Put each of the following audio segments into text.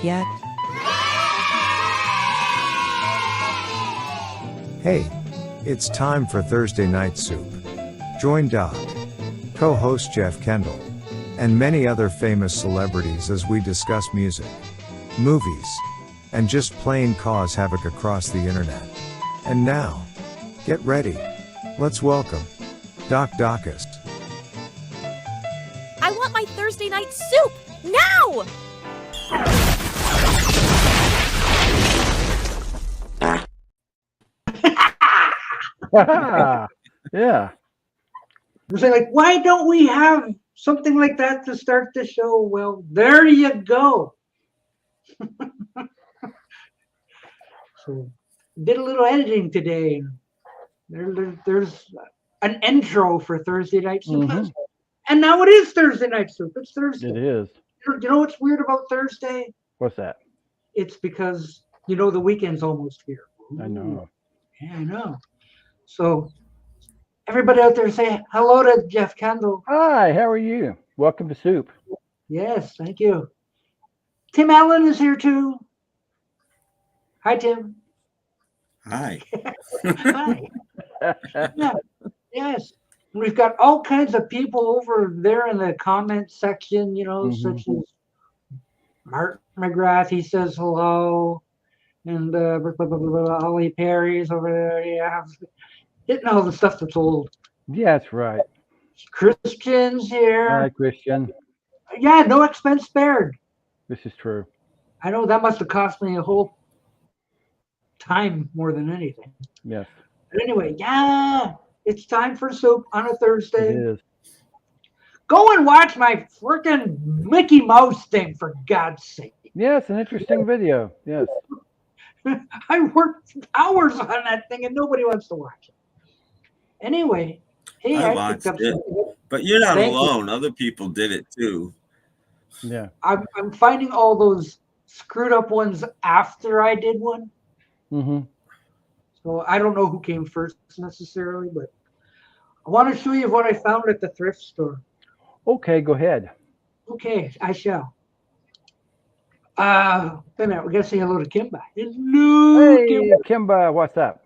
yet? Hey, it's time for Thursday Night Soup. Join Doc, co-host Jeff Kendall, and many other famous celebrities as we discuss music, movies, and just plain cause havoc across the internet. And now, get ready. Let's welcome Doc Docus. I want my Thursday night soup now! Yeah. We're saying, like, why don't we have something like that to start the show? Well, there you go. So, did a little editing today. There's an intro for Thursday Night Soup. Mhm. And now it is Thursday Night Soup. It's Thursday. It is. You know what's weird about Thursday? What's that? It's because, the weekend's almost here. I know. Yeah, I know. So, everybody out there say hello to Jeff Kendall. Hi, how are you? Welcome to Soup. Yes, thank you. Tim Allen is here too. Hi, Tim. Hi. Hi. Yeah, yes. And we've got all kinds of people over there in the comment section, such as Mark McGrath, he says hello. And Ollie Perry's over there. Yeah, hitting all the stuff that's old. Yeah, that's right. Christian's here. Hi, Christian. Yeah, no expense spared. This is true. I know that must have cost me a whole time more than anything. Yes, But anyway, yeah, it's time for soup on a Thursday. it is. Go and watch my freaking Mickey Mouse thing, for God's sake. Yeah, it's an interesting video. Yes. I worked hours on that thing and nobody wants to watch it. Anyway, hey, I I watched picked up it. some. But you're not Thank you. alone. Other people did it too. Yeah. I'm finding all those screwed up ones after I did one. Mm-hmm. So I don't know who came first necessarily, but I want to show you what I found at the thrift store. Okay, go ahead. Okay, I shall. Wait a minute, we gotta say hello to Kimba. Hello, Hey, Kimba. Kimba, what's up?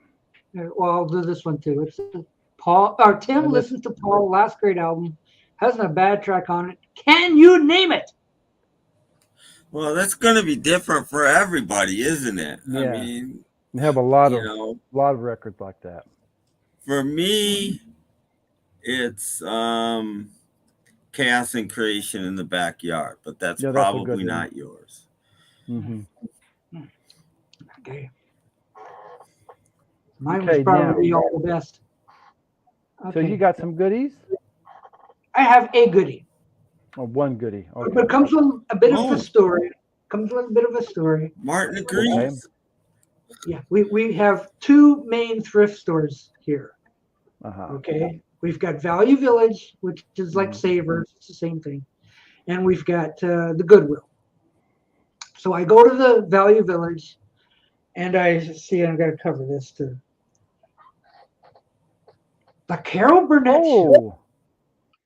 Well, I'll do this one too. It's Paul or Tim listens to Paul last great album. Hasn't a bad track on it. Can you name it? Well, that's going to be different for everybody, isn't it? Yeah. I mean, We have a lot you of know, records like that. for me, it's Chaos and Creation in the Backyard, but that's Yeah, that's a probably good one. not yours. Mm-hmm. Okay. Mine Okay, was probably all the best. So Okay. you got some goodies? I have a goodie. Or one goodie? Okay. But it comes with a bit of Oh. a story. Comes with a bit of a story. Martin agrees. Yeah, we have two main thrift stores here. Uh-huh. Okay. We've got Value Village, which is like Mhm. Savers, it's the same thing. And we've got the Goodwill. So I go to the Value Village and I see, I'm going to cover this too. The Carol Burnett Show. Oh,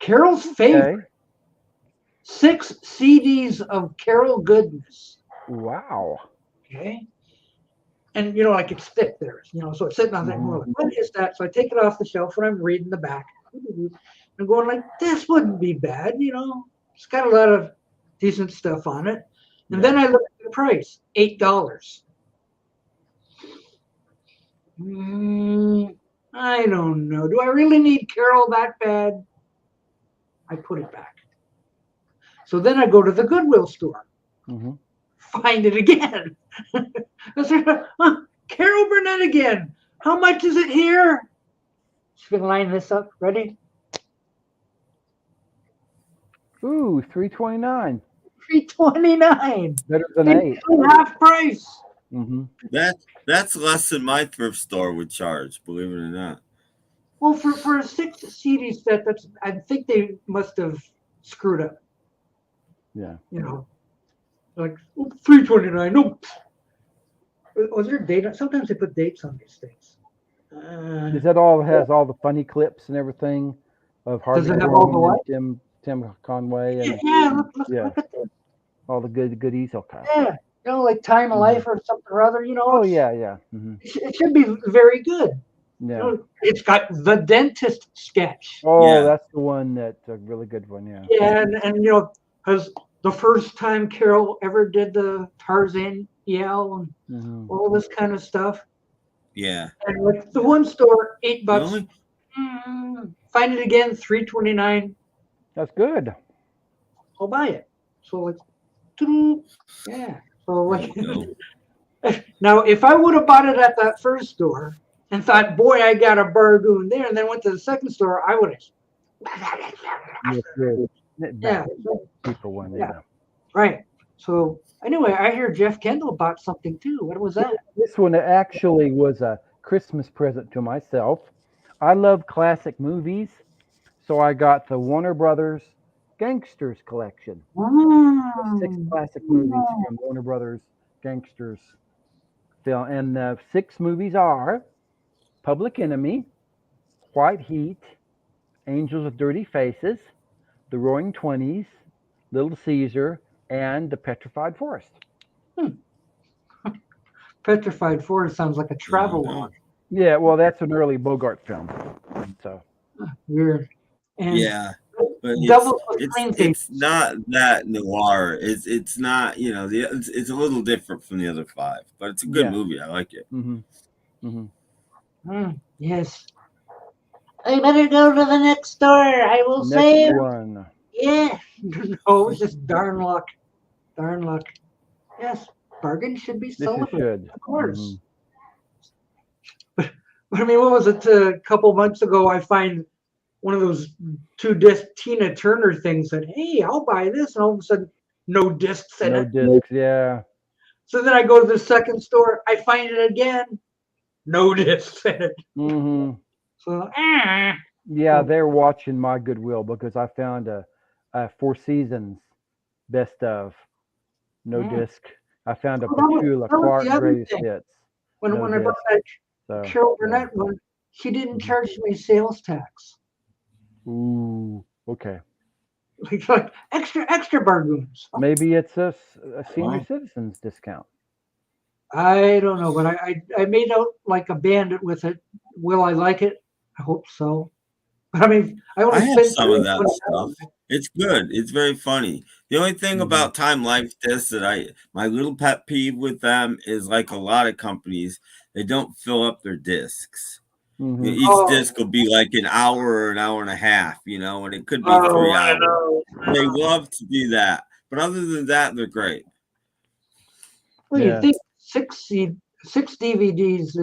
Carol's favorite. okay. 6 CDs of Carol goodness. Wow. Okay. And like it's thick there, so it's sitting on that more like, what is that? So I take it off the shelf and I'm reading the back. I'm going like, this wouldn't be bad, It's got a lot of decent stuff on it. And then I look at the price, $8. I don't know. Do I really need Carol that bad? I put it back. So then I go to the Goodwill store. Mm-hmm. Find it again. I said, Carol Burnett again. How much is it here? She's gonna line this up. Ready? Ooh, $3.29. $3.29. Better than $8. Half price. Mm-hmm. That's less than my thrift store would charge, believe it or not. Well, for a 6 CD set, I think they must have screwed up. Yeah. Like $3.29. No. Was there a date? Sometimes they put dates on these things. Is that all has all the funny clips and everything of Harvey Does it have all the Korman what? and Tim Conway and Yeah, look Yeah. at this. All the goodies. Okay. Yeah, like Time of Life or something or other. Oh yeah, yeah. It should be very good. Yeah. It's got the dentist sketch. Oh, Yeah. that's the one that's a really good one. Yeah. Yeah, and because the first time Carol ever did the Tarzan yell and all this kind of stuff. Yeah. And like the one store, $8. The only Find it again, $3.29. That's good. I'll buy it. So like, yeah. So like, now if I would have bought it at that first store and thought, boy, I got a bargain there, and then went to the second store, I would have. Yeah. People one. Yeah. Right. So anyway, I hear Jeff Kendall bought something too. What was that? This one actually was a Christmas present to myself. I love classic movies, so I got the Warner Brothers Gangsters collection. 6 classic movies from Warner Brothers Gangsters film, and the 6 movies are Public Enemy, White Heat, Angels with Dirty Faces, The Roaring Twenties, Little Caesar, and The Petrified Forest. Petrified Forest sounds like a travel log. Yeah, well, that's an early Bogart film. So weird. And yeah, but it's not that noir. It's not, it's a little different from the other 5, but it's a good movie. I like it. Yes. I better go to the next store. I will say one. Yeah. No, it's just darn luck. Darn luck. Yes. Bargain should be celebrated. Of course. But I mean, what was it? A couple months ago, I find one of those 2-disc Tina Turner things that, hey, I'll buy this. And all of a sudden, no discs in it. No discs, yeah. So then I go to the second store. I find it again. No discs in it. So, yeah, they're watching my Goodwill because I found a 4 Seasons best of no disc. I found a Petula Clark greatest hits. When I bought that Carol Burnett one, she didn't charge me sales tax. Ooh, okay. Like extra bargains. Maybe it's a senior citizens discount. I don't know, but I made out like a bandit with it. Will I like it? I hope so. But I mean, I have some of that stuff. It's good. It's very funny. The only thing about Time Life discs that my little pet peeve with them is, like a lot of companies, they don't fill up their discs. Each disc will be like an hour or an hour and a half, and it could be 3 hours. They love to do that. But other than that, they're great. Well, you think 6 DVDs,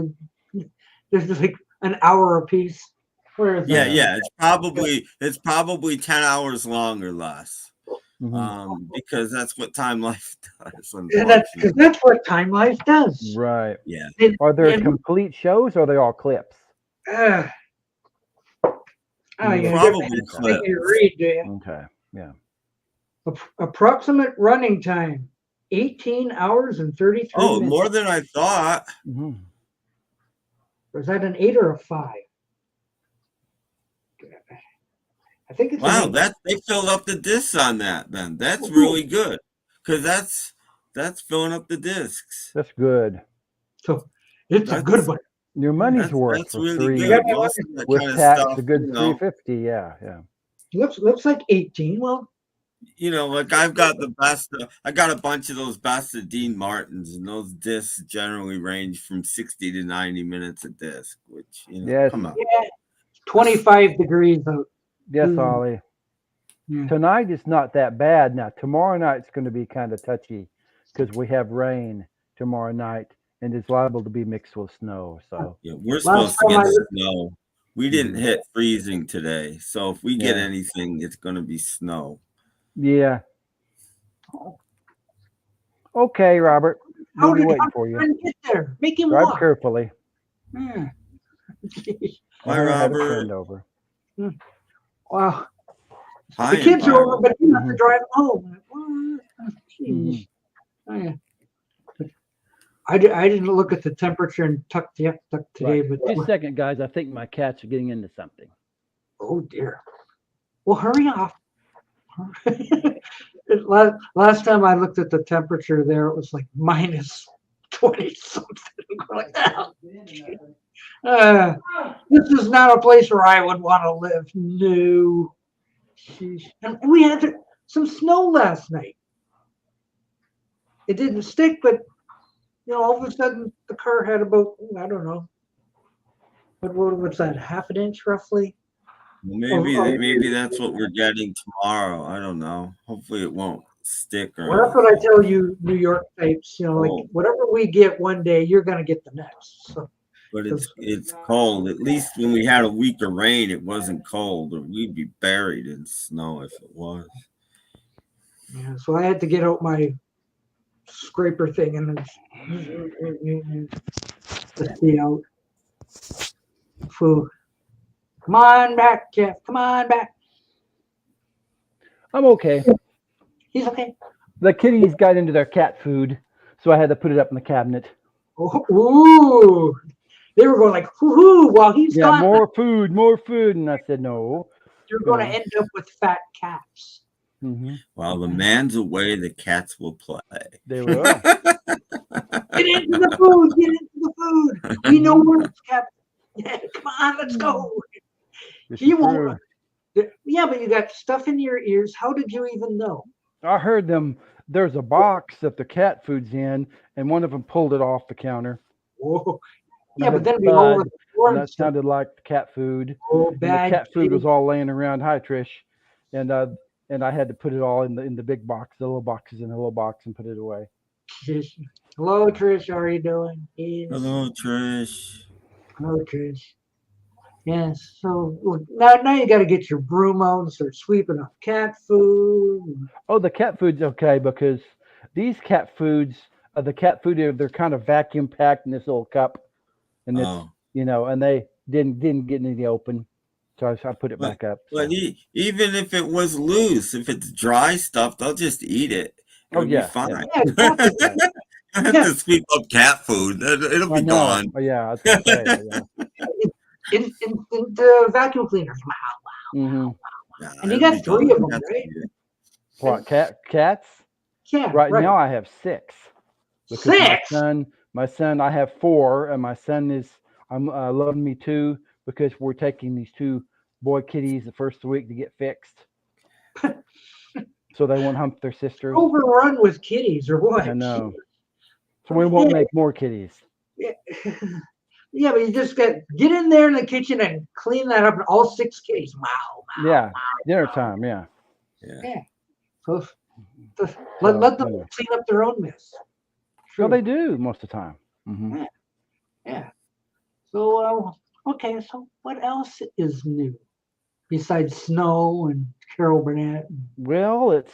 there's like an hour a piece. Yeah. It's probably 10 hours long or less. Because that's what Time Life does. That's what Time Life does. Right. Yeah. Are there complete shows or are they all clips? Probably clips. Read, do you? Okay. Yeah. Approximate running time, 18 hours and 33 minutes. Oh, more than I thought. Was that an 8 or a 5? I think it's they filled up the discs on that. Then that's really good because that's filling up the discs. That's good. So it's a good one. Your money's worth. That's for really 3 good. with tax, a good $3.50. Yeah. Looks like 18. Well, like I've got the best. I got a bunch of those best of Dean Martins, and those discs generally range from 60 to 90 minutes a disc. Which come on. Yeah, 25 degrees out. Yes, Ollie. Tonight is not that bad. Now, tomorrow night's going to be kind of touchy because we have rain tomorrow night, and it's liable to be mixed with snow. So we're supposed to get snow. We didn't hit freezing today, so if we get anything, it's going to be snow. Yeah. Okay, Robert. How did waiting for you. Get there? Make him Drive walk. carefully. Bye, Robert. Over. Wow. Hi, the kids are over, but you have to drive home. Jeez. Oh, yeah. I didn't look at the temperature and tuck today, but just a second, guys. I think my cats are getting into something. Oh dear. Well, hurry off. Last time I looked at the temperature there, it was like minus 20 something. I'm like, this is not a place where I would want to live. No. Sheesh. And we had some snow last night. It didn't stick, but all of a sudden the car had about, I don't know, what's that, half an inch roughly? Maybe that's what we're getting tomorrow. I don't know. Hopefully it won't stick. Well, that's what I tell you, New York types. Like whatever we get one day, you're gonna get the next. So, but it's cold. At least when we had a week of rain, it wasn't cold, or we'd be buried in snow if it was. Yeah, so I had to get out my scraper thing and to see out. Food. Come on back, Jeff. Come on back. I'm okay. He's okay. The kitties got into their cat food, so I had to put it up in the cabinet. Oh, ooh. They were going like, whoo, while he's gone. More food. And I said, no. You're going to end up with fat cats. Mm-hmm. While the man's away, the cats will play. They will. Get into the food. Get into the food. We know where it's kept. Yeah, come on, let's go. You won't. Yeah, but you got stuff in your ears. How did you even know? I heard them. There's a box that the cat food's in, and one of them pulled it off the counter. Whoa. Yeah, but then below the floor, that sounded like the cat food. Oh, bad. The cat food was all laying around. Hi, Trish. And I had to put it all in the big box, the little boxes in the little box, and put it away. Hello, Trish. How are you doing? Yes. Hello, Trish. Hello, Trish. Yes. So now you got to get your broom out and start sweeping up cat food. Oh, the cat food's okay because these cat foods, they're kind of vacuum packed in this little cup, and it's and they didn't get any open, so I put it back up. So. But even if it was loose, if it's dry stuff, they'll just eat it. It'll be fine. Yeah, exactly. I have to sweep up cat food. It'll be gone. Oh, yeah, I was gonna say, in the vacuum cleaners. Wow. Mm-hmm. And you got 3 of them, right? What, cats? Yeah. Right now I have 6. 6? My son, I have 4, and my son is loving me too because we're taking these 2 boy kitties the first week to get fixed. So they won't hump their sisters. Overrun with kitties or what? I know. So we won't make more kitties. Yeah, but you just get in there in the kitchen and clean that up, and all 6 kitties. Wow. Yeah, dinner time. Yeah. So let them clean up their own mess. Well, they do most of the time. Mm-hmm. Yeah. So okay. So what else is new besides snow and Carol Burnett? Well, it's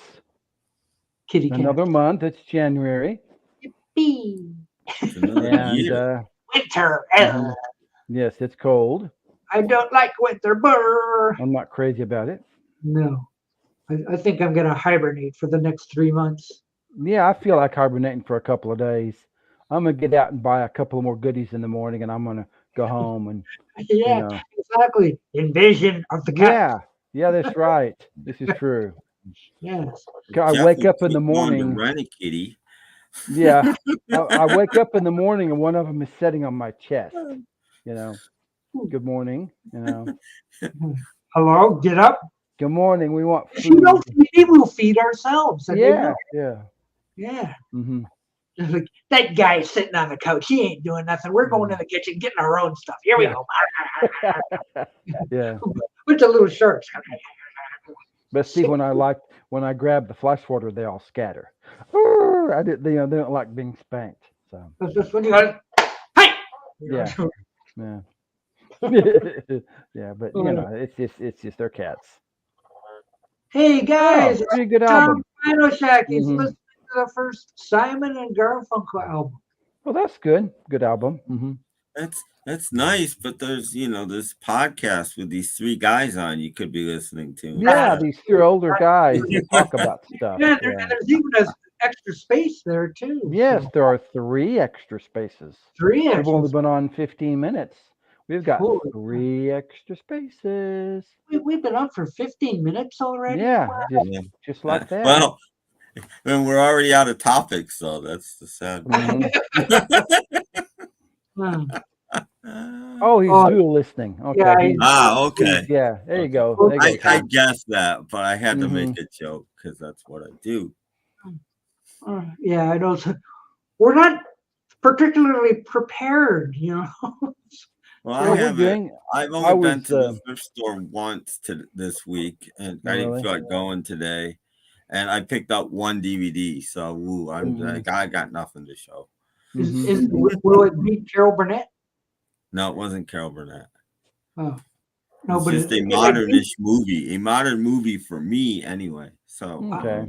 kitty another month. It's January. Yippee! And winter. Yes, it's cold. I don't like winter. Brr. I'm not crazy about it. No. I think I'm going to hibernate for the next 3 months. Yeah, I feel like hibernating for a couple of days. I'm going to get out and buy a couple of more goodies in the morning, and I'm going to go home. And exactly. Invasion of the cat. Yeah, that's right. This is true. Yes. I wake up in the morning. Run a kitty. Yeah, I wake up in the morning and one of them is sitting on my chest. Good morning. Hello, get up. Good morning. We want food. We will feed ourselves. Yeah. Mm-hmm. Like, that guy sitting on the couch. He ain't doing nothing. We're going to the kitchen, getting our own stuff. Here we go. Yeah. With the little shirts. But see, when I grab the flush water, they all scatter. They don't like being spanked. So that's just when you go, hey. Yeah. Yeah, but it's just their cats. Hey guys, pretty good album. Rhino Shack is listening to the first Simon and Garfunkel album. Well, that's good. Good album. Mm-hmm. That's nice, but there's this podcast with these 3 guys on you could be listening to. Yeah, these 3 older guys who talk about stuff. Yeah, there's even an extra space there too. Yes, there are 3 extra spaces. 3 extra. We've only been on 15 minutes. We've got 3 extra spaces. We've been on for 15 minutes already. Yeah, just like that. Well, And we're already out of topics, so that's the sad part. Oh, he's dual listening. Okay. Yeah, okay. Yeah, there you go. Well, There you go. I Tom. guessed that, but I had to make a joke because that's what I do. yeah, I know. We're not particularly prepared, you know. Well, Yeah, I we're haven't. doing. I've I only been was. to the thrift store once this week, and I didn't Really? feel like going today. And I picked up one DVD, so I'm like, I got nothing to show. Will it beat Carol Burnett? No, it wasn't Carol Burnett. Oh, no, It's but just a modernish movie, a modern movie for me, anyway. So, Okay.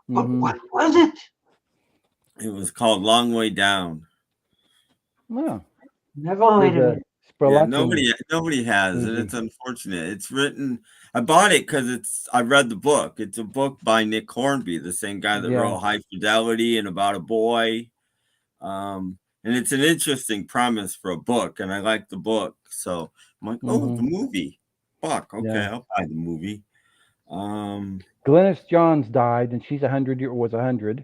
But what was it? it was called Long Way Down. Well, Never heard of it. Yeah, nobody has, and it's unfortunate. It's written. I bought it because I read the book. It's a book by Nick Hornby, the same guy that wrote High Fidelity and About a Boy. And it's an interesting premise for a book, and I like the book. So I'm like, oh, the movie. Fuck, okay, I'll buy the movie. Glennis Johns died, and she's 100. Was 100.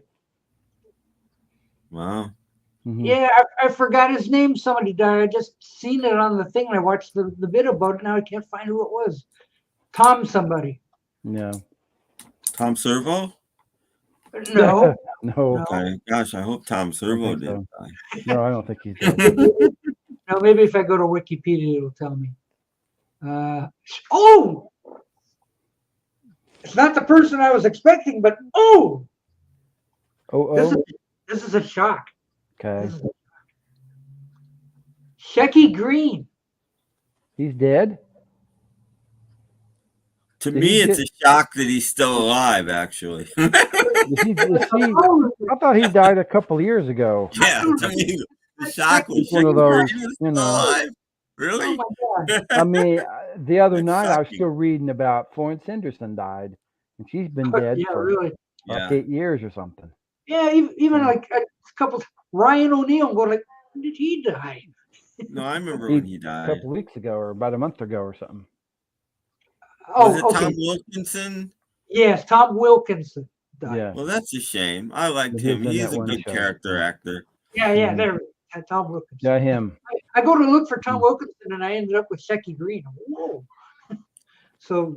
Wow. Yeah, I forgot his name. Somebody died. I just seen it on the thing. And I watched the bit about it. Now I can't find who it was. Tom somebody. No. Tom Servo? No. No. Okay. Gosh, I hope Tom Servo didn't die. No, I don't think he's dead. No, maybe if I go to Wikipedia, it'll tell me. Oh! It's not the person I was expecting, but this is a shock. Okay. Shecky Green. He's dead? To me, it's a shock that he's still alive, actually. I thought he died a couple of years ago. Yeah, to me, the shock was one of those, alive. Really? Oh my God. I mean, the other night I was still reading about Florence Henderson died, and she's been dead for like 8 years or something. Yeah, even like a couple. Ryan O'Neal going like, when did he die? No, I remember when he died. A couple of weeks ago, or about a month ago, or something. Was it Tom Wilkinson? Yes, Tom Wilkinson died. Yeah. Well, that's a shame. I liked him. He's a good character actor. Yeah, there. Tom Wilkinson. Yeah, him. I go to look for Tom Wilkinson, and I ended up with Shecky Green. Whoa. So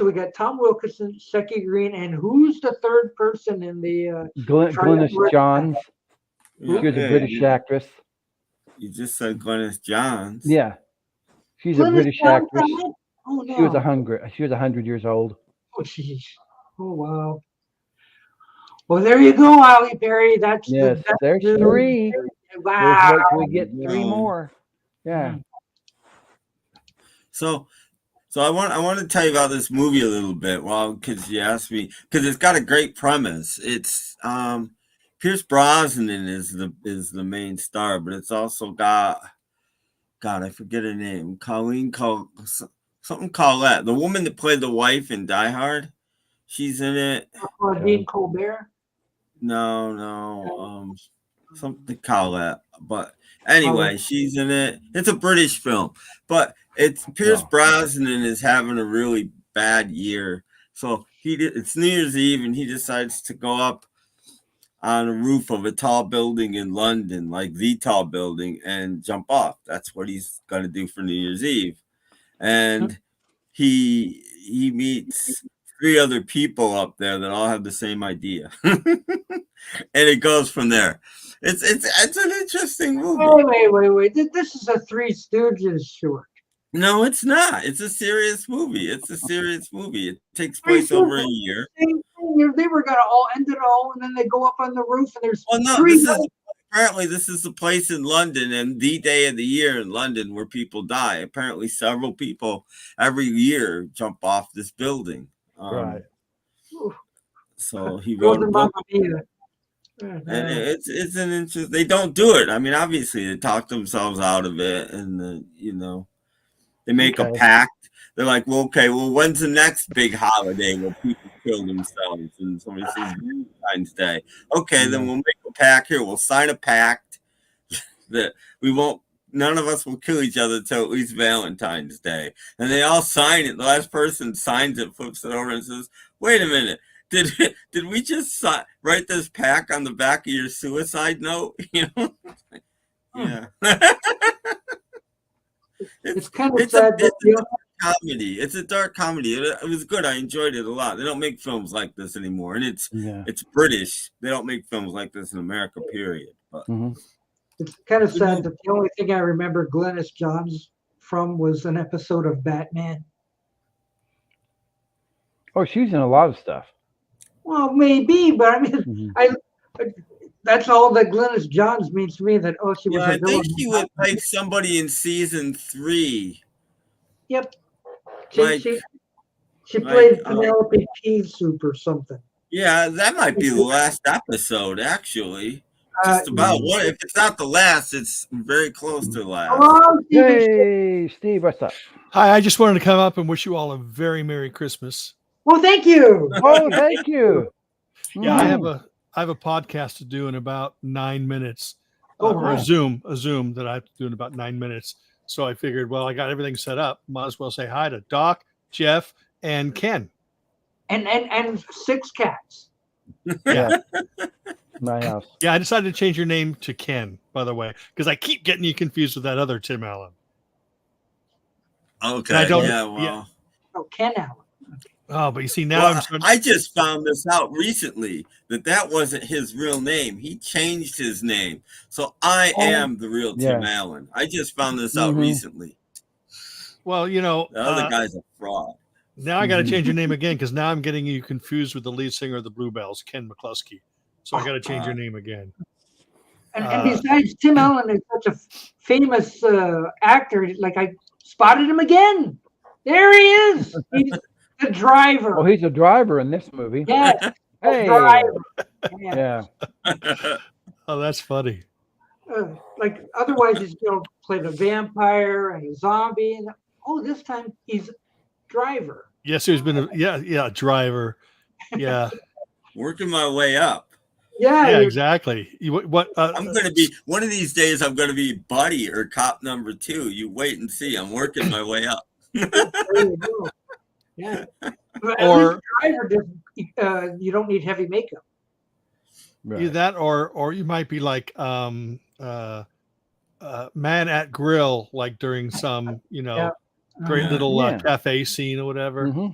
we got Tom Wilkinson, Shecky Green, and who's the third person in the Glennis Johns. She was a British actress. You just said Glennis Johns. Yeah, she's a British actress. Oh no. She was 100 years old. Oh jeez. Oh wow. Well, there you go, Ollie Perry. There's 3. Wow. We get 3 more. Yeah. So I want to tell you about this movie a little bit. Well, because you asked me, because it's got a great premise. It's Pierce Brosnan is the main star, but it's also got I forget her name. Something Colette, the woman that played the wife in Die Hard. She's in it. Dean Colbert. No. Something Colette, but anyway, she's in it. It's a British film, but it's Pierce Brosnan is having a really bad year. So it's New Year's Eve, and he decides to go up on a roof of a tall building in London, like the tall building, and jump off. That's what he's going to do for New Year's Eve. And he meets 3 other people up there that all have the same idea. And it goes from there. It's an interesting movie. Wait. This is a Three Stooges short. No, it's not. It's a serious movie. It takes place over a year. They were gonna all end it all, and then they go up on the roof, and there's apparently this is the place in London, and the day of the year in London where people die. Apparently, several people every year jump off this building. Right. So he wrote a book. And it's an interest. They don't do it. I mean, obviously, they talk themselves out of it, and they make a pact. They're like, well, when's the next big holiday where people kill themselves? And somebody says Valentine's Day. Okay, then we'll make a pact here. We'll sign a pact that none of us will kill each other until at least Valentine's Day. And they all sign it. The last person signs it, flips it over, and says, Wait a minute. Did we just write this pack on the back of your suicide note? You know? Yeah. It's kind of it's sad a that dark comedy. It's a dark comedy. It was good. I enjoyed it a lot. They don't make films like this anymore, and it's British. They don't make films like this in America. Period. But it's kind of sad that the only thing I remember Glynis Johns from was an episode of Batman. Oh, she's in a lot of stuff. Well, maybe, but I mean, that's all that Glynis Johns means to me. That she was. I think she was like somebody in season 3. Yep. She played Penelope Pea Soup or something. Yeah, that might be the last episode, actually. Just about one. If it's not the last, it's very close to the last. Hello, Hey, Steve, what's up? Hi, I just wanted to come up and wish you all a very Merry Christmas. Well, thank you. Oh, thank you. Yeah, I have a podcast to do in about 9 minutes. Or a Zoom that I have to do in about 9 minutes. So I figured, well, I got everything set up. Might as well say hi to Doc, Jeff, and Ken. And 6 cats. Yeah. My house. Yeah, I decided to change your name to Ken, by the way, because I keep getting you confused with that other Tim Allen. Okay. Oh, Ken Allen. Oh, but you see now I just found this out recently that wasn't his real name. He changed his name, so I am the real Tim Allen. I just found this out recently. Well, the other guy's a fraud. Now I got to change your name again because now I'm getting you confused with the lead singer of the Bluebells, Ken McCluskey. So I got to change your name again. And besides, Tim Allen is such a famous actor. Like I spotted him again. There he is. He's the driver. Oh, he's a driver in this movie. Yes. Hey. Driver. Yeah. Oh, that's funny. Like otherwise, he's played a vampire and a zombie, and this time he's driver. Yes, there's been a driver. Yeah. Working my way up. Yeah, exactly. I'm going to be one of these days. I'm going to be buddy or cop number 2. You wait and see. I'm working my way up. There you go. Yeah. But or driver doesn't. You don't need heavy makeup. Right. Either that, or you might be like man at grill, like during some great little cafe scene or whatever. Mm-hmm.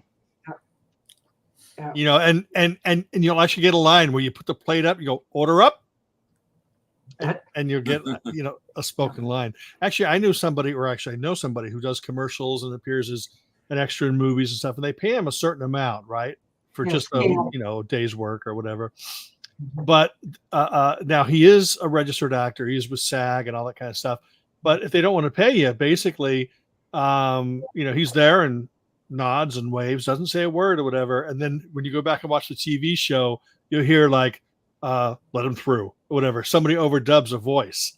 And you'll actually get a line where you put the plate up, you go order up, and you'll get a spoken line. Actually, I know somebody who does commercials and appears as an extra in movies and stuff, and they pay him a certain amount, right, for just a day's work or whatever. But now he is a registered actor. He's with SAG and all that kind of stuff. But if they don't want to pay you, basically, he's there and nods and waves, doesn't say a word or whatever. And then when you go back and watch the TV show, you'll hear like, let him through or whatever. Somebody overdubs a voice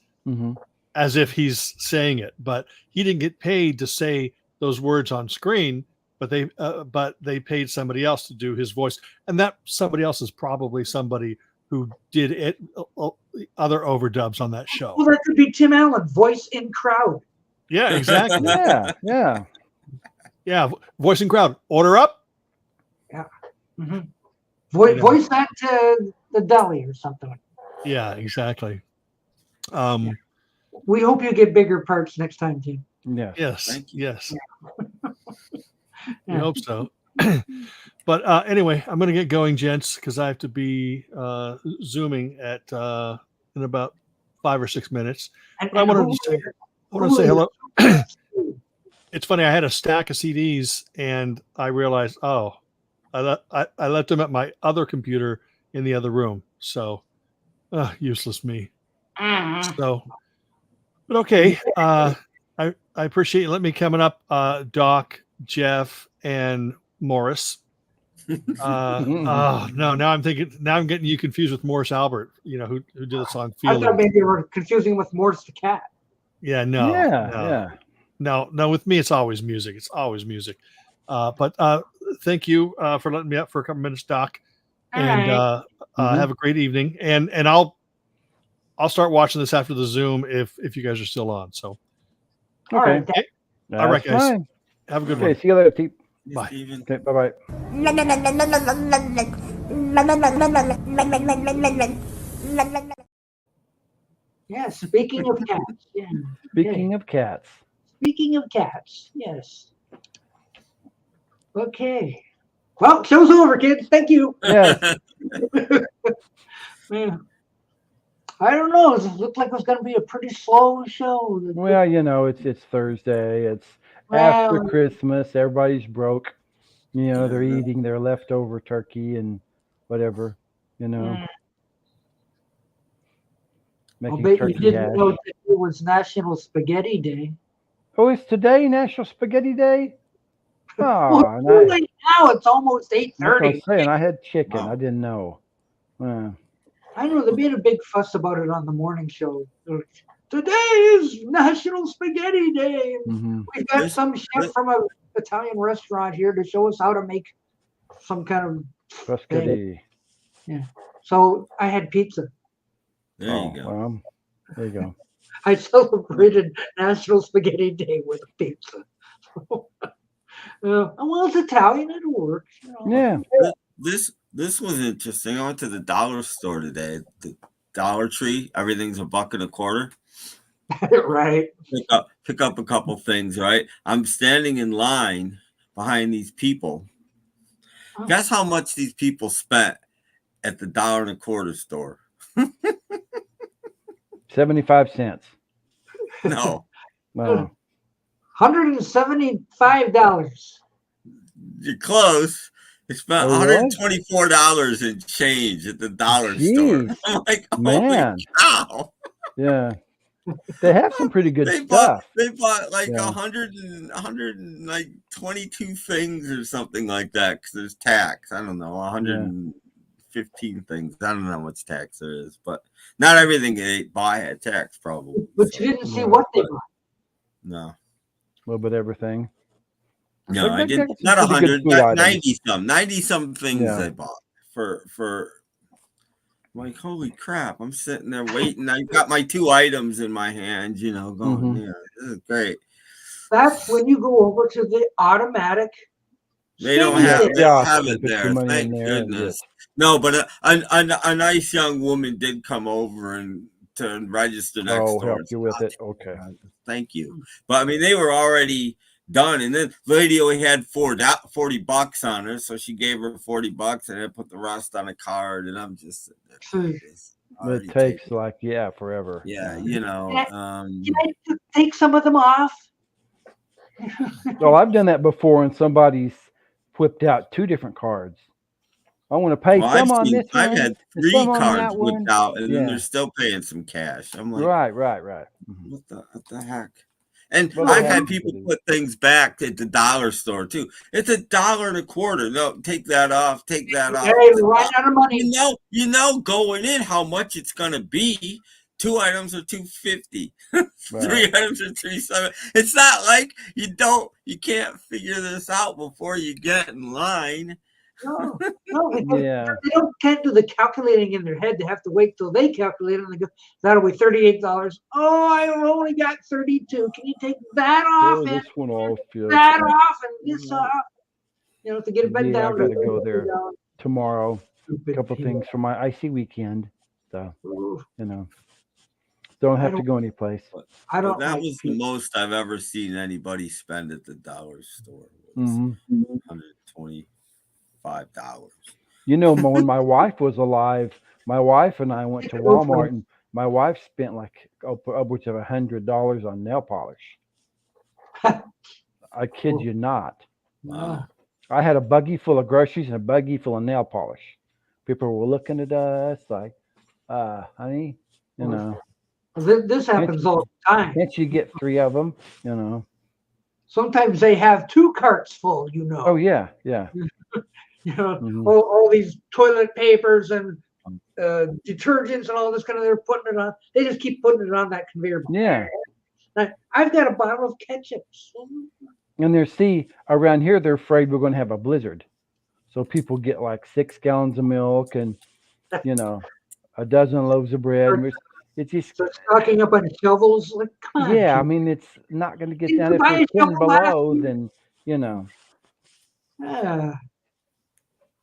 as if he's saying it, but he didn't get paid to say those words on screen, but they paid somebody else to do his voice. And that somebody else is probably somebody who did it, other overdubs on that show. Well, that could be Tim Allen, voice in crowd. Yeah, exactly. Yeah. Voice in crowd. Order up. Yeah. Voice that to the deli or something. Yeah, exactly. We hope you get bigger parts next time, team. Yeah. Yes. Yes. We hope so. But anyway, I'm going to get going, gents, because I have to be zooming at in about 5 or 6 minutes. And I wanted to say hello. It's funny. I had a stack of CDs, and I realized, I left them at my other computer in the other room. So, useless me. So, but okay. I appreciate you letting me coming up, Doc, Jeff, and Morris. No, now I'm getting you confused with Morris Albert, who did the song Feeling. I thought maybe you were confusing with Morris the Cat. Yeah, no. Yeah. No, with me, it's always music. It's always music. But thank you for letting me up for a couple minutes, Doc. And have a great evening. And I'll start watching this after the Zoom if you guys are still on. So, all right. All right, guys. Fine. Have a good one. See you later, Pete. Bye. Steven. Okay, bye-bye. Yeah, speaking of cats. Yeah. Speaking of cats. Speaking of cats, yes. Okay. Well, show's over, kids. Thank you. Yes. Yeah. I don't know. It looked like it was going to be a pretty slow show. Well, you know, it's Thursday. It's after Well, Christmas. Everybody's broke. You know, they're Yeah. eating their leftover turkey and whatever. You know, I'll making bet you turkey didn't hash. know that it was National Spaghetti Day. Oh, it's today National Spaghetti Day. Oh, Well, and too late now. It's almoid that's what I'm 8:30. saying. I had chicken. Wow. I didn't know. I know they made a big fuss about it on the morning show. Today is National Spaghetti Day. Mm-hmm. We've got This- some chef from an Italian restaurant here to show us how to make some kind of. Spaghetti. So I had pizza. There you go. Well, there you go. I celebrated National Spaghetti Day with a pizza. Well, it's Italian. It'll work. You know. Yeah. This was interesting. I went to the dollar store today. The Dollar Tree. Everything's $1.25. Right. Pick up a couple things. Right. I'm standing in line behind these people. Oh. Guess how much these people spent at the $1.25 store? 75 cents. No, Wow. $175. you're close. They spent Oh, really? $124 in change at the dollar store. Jeez, I'm like, holy man. cow. Yeah. They have some pretty good They stuff. bought like Yeah. 22 things or something like that because there's tax. I don't know, 115 things. I don't know how much tax there is, but not everything they buy had tax probably. But so, you didn't see Yeah. what they bought. no, A little bit of everything. no, But I they didn't. got some Not pretty good 100, food items. 90 some things Yeah. they bought for. I'm like, holy crap! I'm sitting there waiting. I've got my 2 items in my hand, going, Mhm. yeah, this is great. That's when you go over to the automatic. They don't savings have, area. they don't have You it put your there. money in Thank there and goodness. just- No, but a nice young woman did come over and to register next Oh, door. help and you said, with "Oh, it. Okay. thank you." But I mean, they were already done, and then the lady only had $40 on her, so she gave her $40, and I put the rest on a card, and I'm just sitting there. This already It takes taken. like forever. Yeah, Can I take some of them off? Well, I've done that before, and somebody's whipped out 2 different cards. I want to pay some on this I've one, had and 3 some on cards that one. whipped out, and then Yeah. they're still paying some cash. I'm like, Right. Mhm. what the heck? And Well, I've they had have people to. put things back at the dollar store too. It's $1.25. No, take that off. Take that off. Hey, we're running out of money. You know, going in how much it's gonna be. 2 items are $2.50. 3 Right. items are $3.70. It's not like you can't figure this out before you get in line. No, because Yeah. they can't do the calculating in their head. They have to wait till they calculate it and they go, that'll be $38. Oh, I only got 32. Can you take that off Oh, and this one off. Yeah, that off and this off? To get it back Yeah, down. I gotta go there down. tomorrow. A Stupid couple people. things for my icy weekend. So, Ooh, don't I have to don't- go any place. I don't That like was the people. most I've ever seen anybody spend at the dollar store. Hmm. $125. When my wife was alive, my wife and I went to Walmart, and my wife spent like upwards of $100 on nail polish. I kid you not. Wow. I had a buggy full of groceries and a buggy full of nail polish. People were looking at us like, honey, This happens all the time. can't you get 3 of them? Sometimes they have 2 carts full, Oh, yeah. all these toilet papers and detergents and all this kind of, they're putting it on. They just keep putting it on that conveyor belt. Yeah. Now, I've got a bottle of ketchup. And around here, they're afraid we're going to have a blizzard. So people get like 6 gallons of milk and, a dozen loaves of bread. And it's just, So stocking up on shovels. Like, come on. yeah, I people. mean, it's not going to get You down can if buy it's a 10 shovel last below, week. then,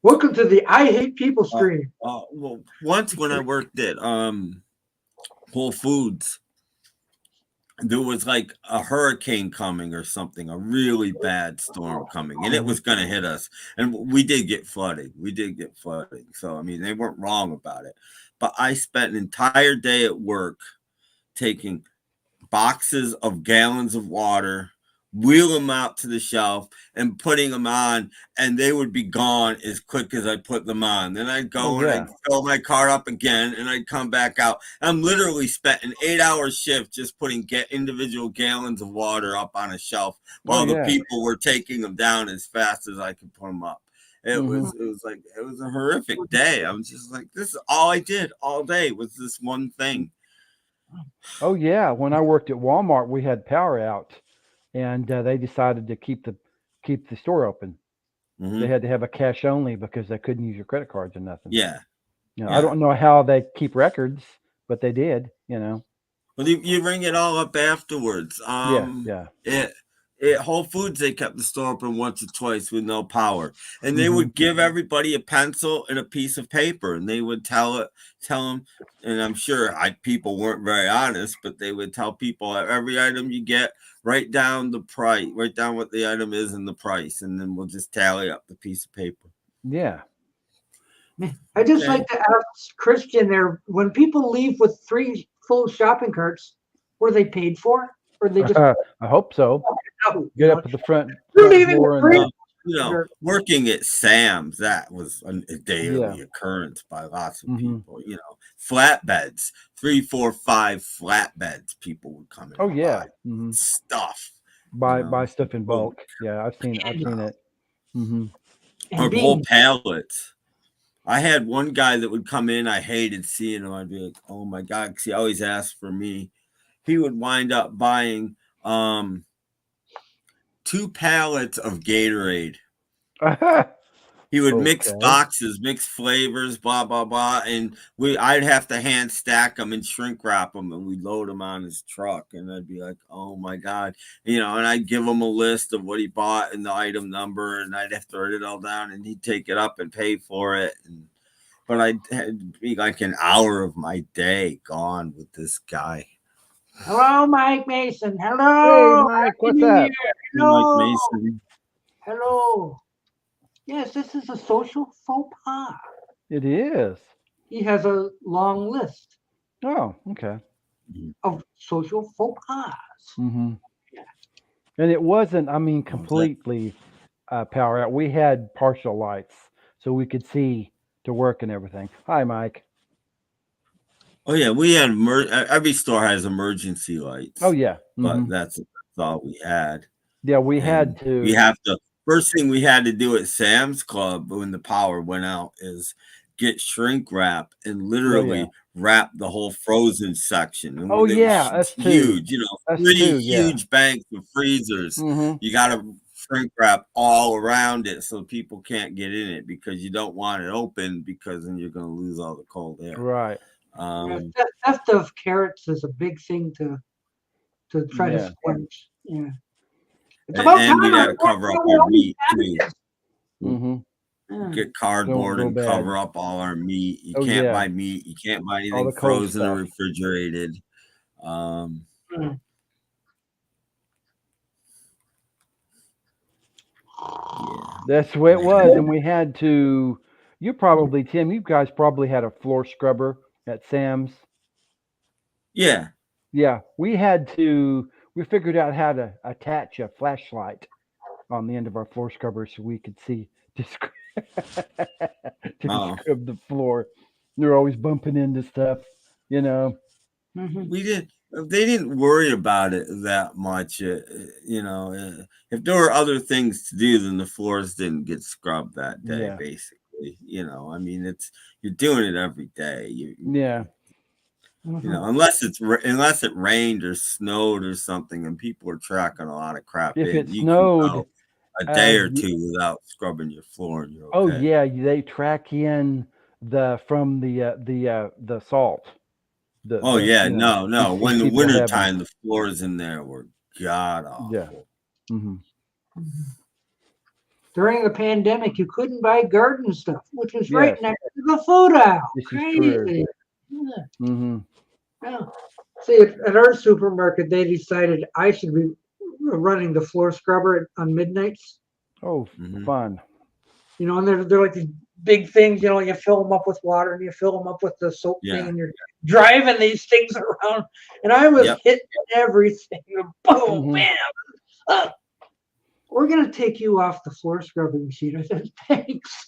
Welcome to the I Hate People stream. Well, once when I worked at Whole Foods, there was like a hurricane coming or something, a really bad storm coming, and it was going to hit us. And we did get flooding. So, I mean, they weren't wrong about it. But I spent an entire day at work taking boxes of gallons of water, wheel them out to the shelf and putting them on, and they would be gone as quick as I put them on. Then I'd go and I'd fill my car up again, and I'd come back out. I'm literally spent an 8-hour shift just putting individual gallons of water up on a shelf while the people were taking them down as fast as I could put them up. It was a horrific day. I was just like, this is all I did all day was this one thing. Oh yeah, when I worked at Walmart, we had power out, and they decided to keep the store open. They had to have a cash only because they couldn't use your credit cards or nothing. Yeah. I don't know how they keep records, but they did. Well, you ring it all up afterwards. At Whole Foods, they kept the store open once or twice with no power, and they would give everybody a pencil and a piece of paper, and they would tell them, and I'm sure people weren't very honest, but they would tell people every item you get, write down the price, write down what the item is and the price, and then we'll just tally up the piece of paper. Yeah. I just like to ask Christian there, when people leave with 3 full shopping carts, were they paid for? Or they just I hope so. Get up at the front door working at Sam's, that was a daily occurrence by lots of people. Flatbeds, 3, 4, 5 flatbeds, people would come in. Stuff. Buy stuff in bulk. Yeah, I've seen it. Or whole pallets. I had one guy that would come in. I hated seeing him. I'd be like, oh my God, because he always asked for me. He would wind up buying 2 pallets of Gatorade. He would mix boxes, mix flavors, blah, blah, blah. And I'd have to hand stack them and shrink wrap them, and we'd load them on his truck. And I'd be like, oh my God. And I'd give him a list of what he bought and the item number, and I'd have to write it all down, and he'd take it up and pay for it. But I'd be like an hour of my day gone with this guy. Hello, Mike Mason. Hello. Hey, Mike, what's up? Hello. Mike Mason. Hello. Yes, this is a social faux pas. It is. He has a long list. Oh, okay. Of social faux pas. And it wasn't, completely power out. We had partial lights, so we could see to work and everything. Hi, Mike. Oh yeah, we had every store has emergency lights. Oh yeah, but that's all we had. Yeah, we had to. We have to. First thing we had to do at Sam's Club when the power went out is get shrink wrap and literally wrap the whole frozen section. And that's huge. Huge banks of freezers. You got to shrink wrap all around it so people can't get in it because you don't want it open because then you're going to lose all the cold air. Right. Theft of carrots is a big thing to try to squelch. Yeah. And we got to cover up our meat too. Get cardboard and cover up all our meat. You can't buy meat. You can't buy anything frozen or refrigerated. That's the way it was. And we had to, Tim, you guys probably had a floor scrubber at Sam's. Yeah. Yeah. We figured out how to attach a flashlight on the end of our floor scrubber so we could see to scrub the floor. They're always bumping into stuff, We did. They didn't worry about it that much. If there were other things to do, then the floors didn't get scrubbed that day, basically. You're doing it every day. Unless it rained or snowed or something and people are tracking a lot of crap. If it snowed a day or two without scrubbing your floor, and you're okay. Oh yeah, they track in from the salt. No. When the wintertime, the floors in there were god awful. Yeah. during the pandemic, you couldn't buy garden stuff, which was right Yes. next to the food aisle. This is Crazy. true. Yeah. Mm-hmm. Yeah. See, at our supermarket, they decided I should be running the floor scrubber on midnights. Oh, fun. You know, and they're like these big things. You know, you fill them up with water and you fill them up with the soap thing, and you're driving these things around. And I was hitting everything. Boom, bam. We're gonna take you off the floor scrubbing machine. I said, thanks.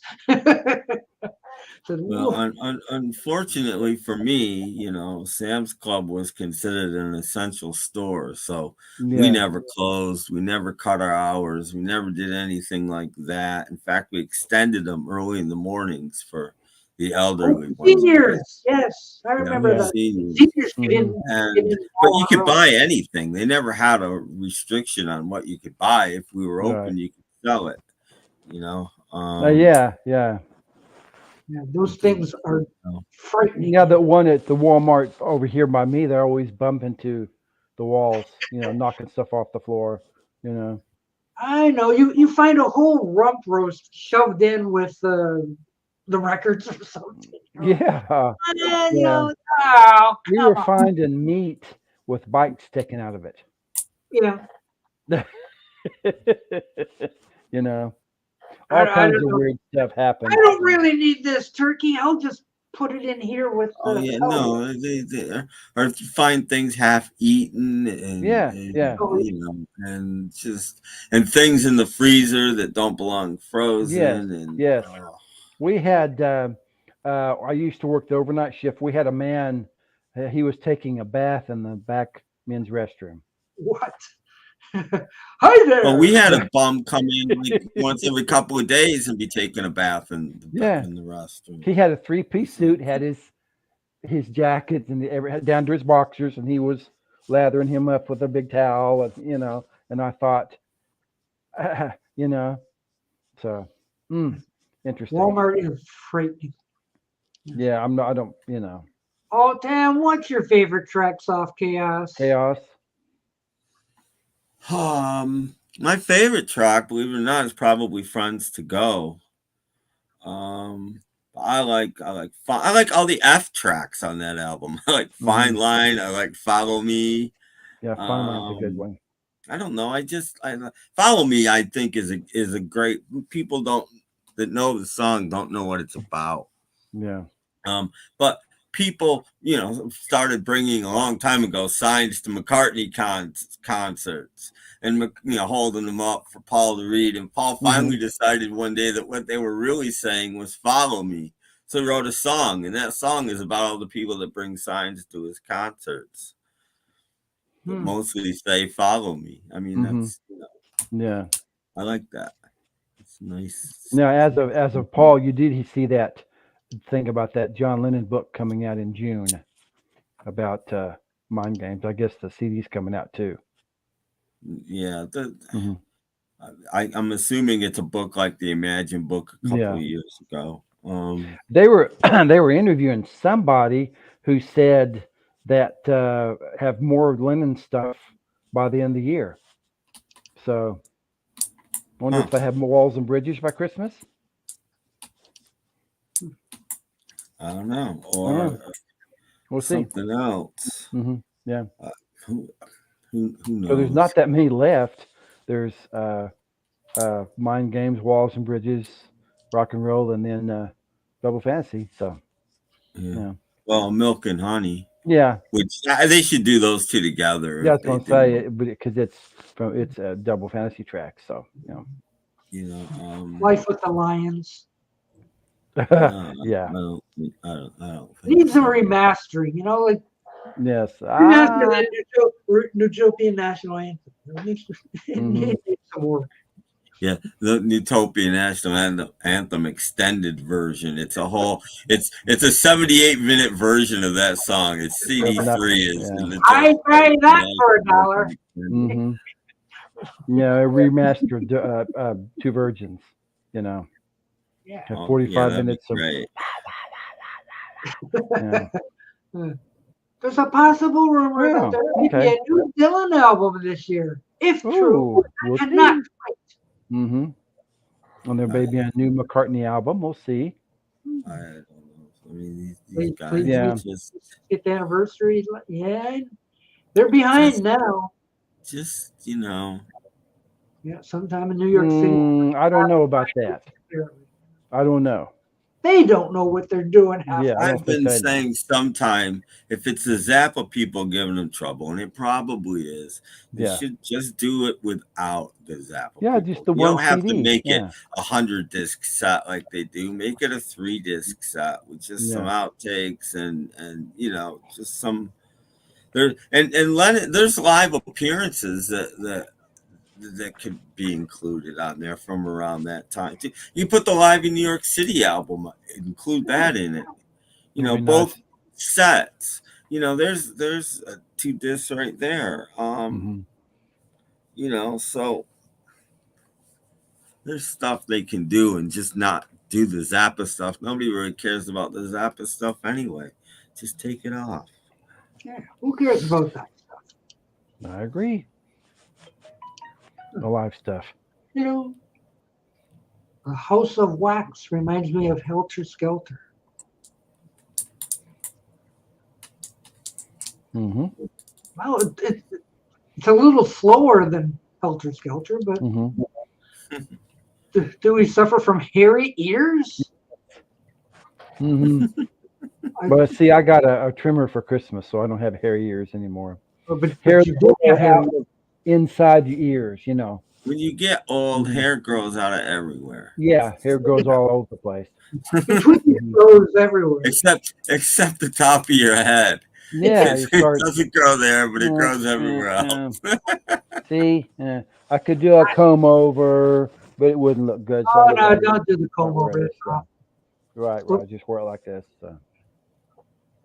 Well, unfortunately for me, you know, Sam's Club was considered an essential store, so we never closed, we never cut our hours, we never did anything like that. In fact, we extended them early in the mornings for the elderly seniors. Yes, I remember that. Seniors but you could buy anything. They never had a restriction on what you could buy. If we were open, you could sell it. You know. Yeah, those things are frightening. Yeah, that one at the Walmart over here by me, they're always bumping to the walls, you know, knocking stuff off the floor, you know. I know. You find a whole rump roast shoved in with the records or something. Yeah. We were finding meat with bites sticking out of it. Yeah. You know. All kinds of weird stuff happens. I don't really need this turkey. I'll just put it in here with they or find things half eaten and you know, and things in the freezer that don't belong frozen. We had I used to work the overnight shift. We had a man, he was taking a bath in the back men's restroom. What? Hi there. Well, we had a bum come in like once every couple of days and be taking a bath in the restroom. He had a 3-piece suit, had his jacket and down to his boxers, and he was lathering him up with a big towel, and you know. And I thought, you know, so interesting. Walmart is frightening. Yeah, I don't, you know. Oh, damn! What's your favorite tracks off Chaos? My favorite track, believe it or not, is probably Friends to Go. I like all the F tracks on that album. I like Fine Line. I like Follow Me. Yeah, Fine Line's a good one. I don't know. I Follow Me. I think is a great. People that know the song don't know what it's about. Yeah. But people, you know, started bringing a long time ago signs to McCartney concerts and, you know, holding them up for Paul to read. And Paul finally decided one day that what they were really saying was follow me. So he wrote a song, and that song is about all the people that bring signs to his concerts. Mostly say follow me. I mean, that's, you know, I like that. It's nice. Now, as of Paul, you see that thing about that John Lennon book coming out in June about mind games. I guess the CD's coming out too. Yeah, I'm assuming it's a book like the Imagine book a couple of years ago. They were interviewing somebody who said that have more Lennon stuff by the end of the year. So, wonder if they have more Walls and Bridges by Christmas. I don't know, or we'll something see. Else. Yeah. Who knows? So there's not that many left. There's Mind Games, Walls and Bridges, Rock and Roll, and then Double Fantasy. So yeah. Well, Milk and Honey. Yeah. Which they should do those two together. Yeah, I was going to say, because it's a Double Fantasy track. So you know, Life with the Lions. Yeah. I don't think needs some remastering, you know, like remaster that Utopian National Anthem. Needs some work. Yeah, the Utopian National Anthem extended version. It's a 78-minute version of that song. It's CD3 I pay that for $1. Yeah, remastered 2 versions, you know. Yeah. 45 minutes of There's a possible rumor that there may be a new Dylan album this year. If true, I cannot wait. And there may be a new McCartney album. We'll see. I don't know. I mean, these guys Please, Yeah. just, 50th anniversary. Yeah, they're behind now. just, you know, Yeah, sometime in New York City. I don't know about that. I don't know. They don't know what they're doing. Half Yeah, I don't I've been think they know. saying sometime if it's the Zappa people giving them trouble, and it probably is, they Yeah. should just do it without the Zappa. Yeah, people. just the You one don't have CD. to make it Yeah. 100 disc set like they do. Make it a 3 disc set with just some outtakes and you know, just some there and Lennon. There's live appearances that could be included on there from around that time. You put the Live in New York City album, include that in it. You know, Very both nice. sets. You know, there's 2 discs right there. You know, so there's stuff they can do and just not do the Zappa stuff. Nobody really cares about the Zappa stuff anyway. Just take it off. Yeah, who cares about that stuff? I agree. The live stuff. You know, the House of Wax reminds me of Helter Skelter. Mm-hmm. Well, it's a little slower than Helter Skelter, but Mm-hmm. do we suffer from hairy ears? Mm-hmm. But see, I got a trimmer for Christmas, so I don't have hairy ears anymore. But Hair you do have inside your ears, you know. When you get old, hair grows out of everywhere. Yeah, hair goes all over the place. between your toes everywhere. Except the top of your head. Yeah, you It start. doesn't grow there, but it grows everywhere Yeah. else. See, I could do a comb over, but it wouldn't look good. So Oh I no, look don't do the comb like over. this, so. Right. Just wear it like this. So.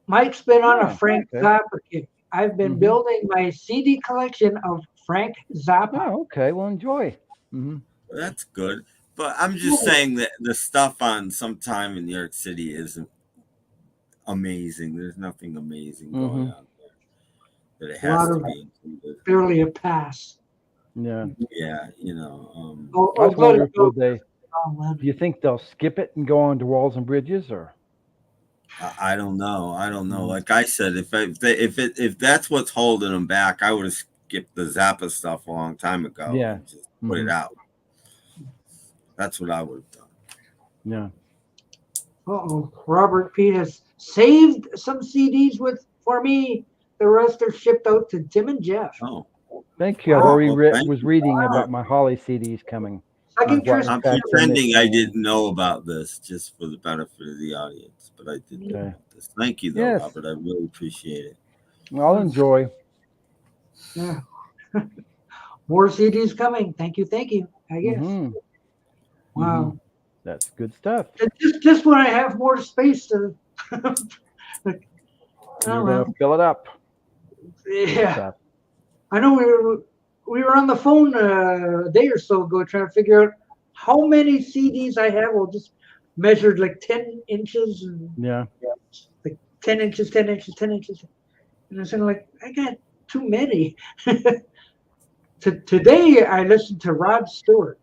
Mike's been on Yeah, a Frank okay. Zappa kick. I've been building my CD collection of Frank Zappa. Oh, okay. Well, enjoy. Mm-hmm. That's good. But I'm just saying that the stuff on Sometime in New York City isn't amazing. There's nothing amazing going on there. That it has to be included. Barely a pass. Yeah. Yeah, you know. I was wondering, do you think they'll skip it and go on to Walls and Bridges, or? I don't know. Like I said, if that's what's holding them back, I would have skipped the Zappa stuff a long time ago. Yeah. And just put it out. That's what I would have done. Yeah. Robert Pete has saved some CDs for me. The rest are shipped out to Tim and Jeff. Oh. Thank you. I've already was reading about my Holly CDs coming. I'm pretending I didn't know about this just for the benefit of the audience, but I did know about this. Thank you, though, Robert. I really appreciate it. I'll enjoy. Yeah. More CDs coming. Thank you. I guess. Mm-hmm. Wow. That's good stuff. Just when I have more space to. You're going to fill it up. Yeah. I know we were on the phone a day or so ago trying to figure out how many CDs I have. We'll just measured like 10 inches. And like 10 inches. And I said, like, I got too many. Today, I listened to Rod Stewart.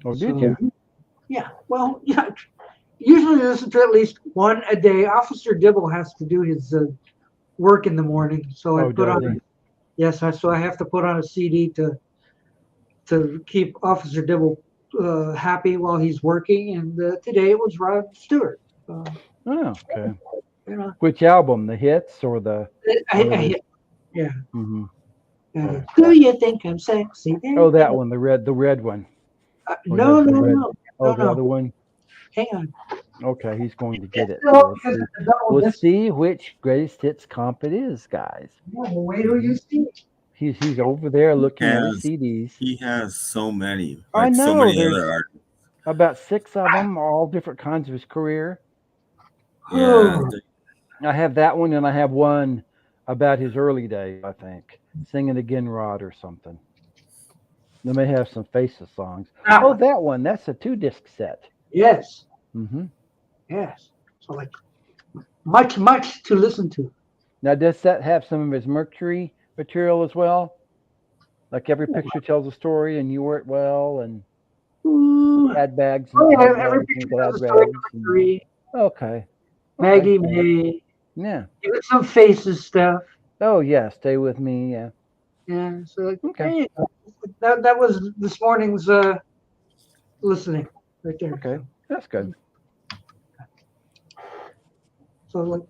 Oh, did you? Yeah. Well, yeah. Usually listen to at least one a day. Officer Dibble has to do his work in the morning. So I put on so I have to put on a CD to keep Officer Dibble happy while he's working. And today it was Rod Stewart. Okay. You know, which album? The hits or the? Yeah. Mm-hmm. Do you think I'm sexy? Oh, that one, the red one. No. Oh, the other one. Hang on. Okay, he's going to get it. No, We'll see which greatest hits comp it is, guys. Wait till you see. He's over there looking at his CDs. He has so many. Like I know. So many other artists. About 6 of them, all different kinds of his career. Yeah. I have that one, and I have one about his early days, I think. Sing It Again, Rod, or something. They may have some Faces songs. Oh, that one. That's a 2-disc set. Yes. Mm-hmm. Yes. So like much to listen to. Now, does that have some of his Mercury material as well? Like every picture tells a story, and You Were It Well, and Ooh. Ad bags. Oh, yeah, And every things picture that of ad the story bags and- 3. Okay. Maggie May. Yeah. Even some Faces stuff. Oh yeah. Stay with me. Yeah. Yeah. So like, Okay. there you go. That was this morning's listening right there. Okay. That's good. So like,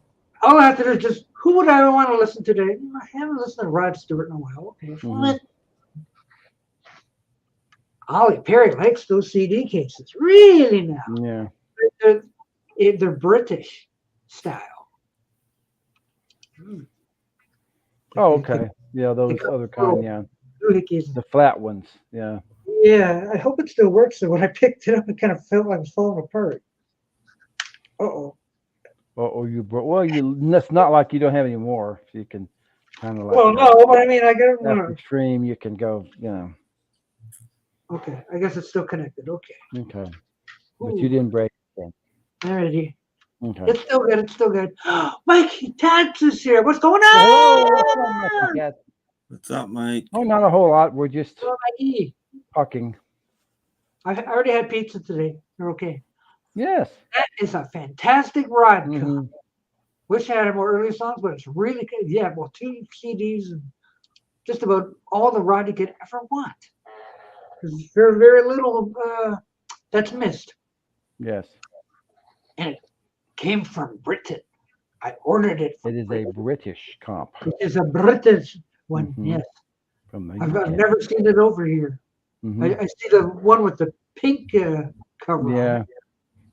all I have to do is just who would I want to listen to today? I haven't listened to Rod Stewart in a while. Okay, fine. Ollie Perry likes those CD cases. Really now. Yeah. They're British style. Oh, okay. Yeah, those other kind. Yeah, Doohickeys. the flat ones. Yeah. Yeah, I hope it still works. So when I picked it up, it kind of felt like it was falling apart. Uh-oh. Oh, you brought. Well, it's not like you don't have any more. So you can kind of like. Well, no, but I mean, I got After stream, you can go. You know. Okay, I guess it's still connected. Okay. Okay. But you didn't break it. Alrighty. Okay. It's still good. It's still good. Mikey Tats is here. What's going on? Hello. What's up, Mike? Oh, not a whole lot. We're just Hello, Mikey. talking. I already had pizza today. You're okay. Yes. That is a fantastic rod cup. Mhm. Wish I had more early songs, but it's really good. Yeah, well, 2 CDs and just about all the rod you could ever want. There's very, very little that's missed. Yes. And it came from Britain. I ordered it. It is a British comp It is a British one. Mhm. Yes, from the I've UK. never seen it over here. Mhm. I see the one with the pink cover. Yeah. On it.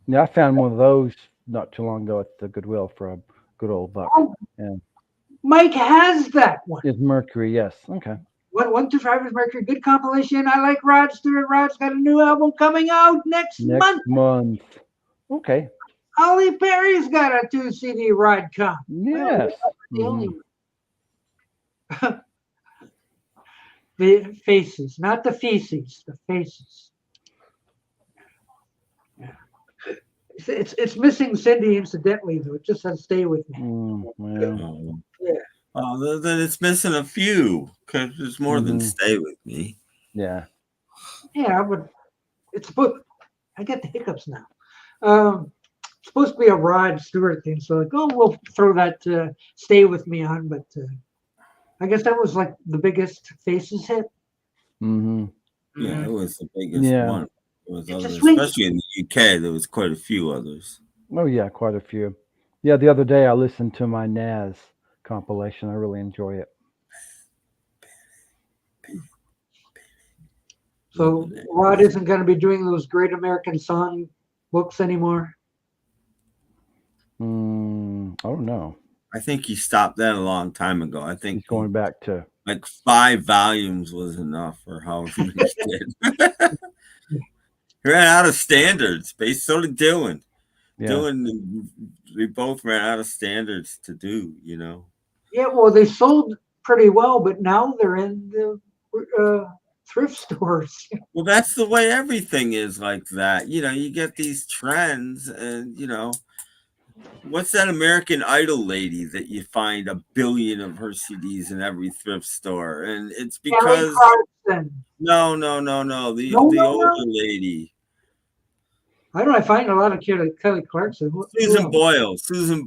Yeah, I found one of those not too long ago at the Goodwill for a good old buck. Oh, Yeah. Mike has that one. It's Mercury, yes. Okay. 125 is Mercury. Good compilation. I like Rod Stewart. Rod's got a new album coming out next month. Month. Okay. Ollie Perry's got a 2 CD Rod comp. Yes. The only one. The faces, not the feces, the faces. Yeah. It's missing Cindy incidentally though. It just says stay with me. Well. Yeah. Oh, then it's missing a few because there's more than stay with me. Yeah. Yeah, but it's supposed. I get the hiccups now. It's supposed to be a Rod Stewart thing, so like, oh, we'll throw that "Stay with Me" on. But I guess that was like the biggest Faces hit. Mm-hmm. Yeah, it was the biggest one. It was others, especially in the UK. There was quite a few others. Oh yeah, quite a few. Yeah, the other day I listened to my Nas compilation. I really enjoy it. So Rod isn't going to be doing those Great American Song books anymore. Oh no. I think he stopped that a long time ago. I think he's going back to like 5 volumes was enough, or however many he did. He ran out of standards. So did Dylan. Yeah. Dylan, we both ran out of standards to do. You know. Yeah, well, they sold pretty well, but now they're in the thrift stores. Well, that's the way everything is like that. You know, you get these trends, and you know. What's that American Idol lady that you find 1 billion of her CDs in every thrift store? And it's because no, the older lady. Why do I find a lot of Kelly Clarkson? Susan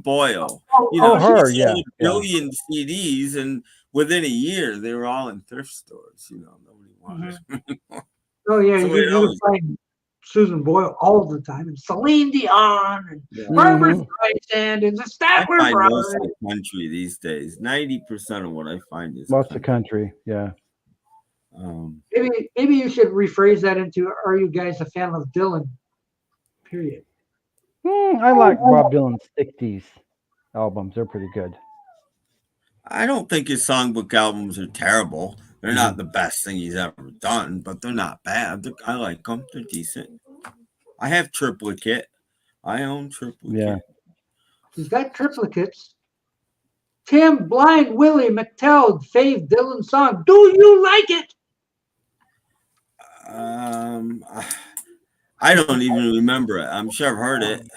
Boyle. Oh, you know, her, she sold 1 billion CDs, and within a year they were all in thrift stores. You know, nobody wanted them anymore. Oh yeah, you find Susan Boyle all the time, and Celine Dion, and Barbara Streisand, and the Statler I find Brothers. most of the country these days. 90% of what I find is lots of country. Yeah. Maybe you should rephrase that into, are you guys a fan of Dylan? Period. I like Bob Dylan's 60s albums. They're pretty good. I don't think his songbook albums are terrible. They're not the best thing he's ever done, but they're not bad. I like them. They're decent. I have Triplicate. I own Triplicate. Yeah. He's got triplicates. Tim, Blind Willie McTell, fave Dylan song. Do you like it? I don't even remember it. I'm sure I've heard it,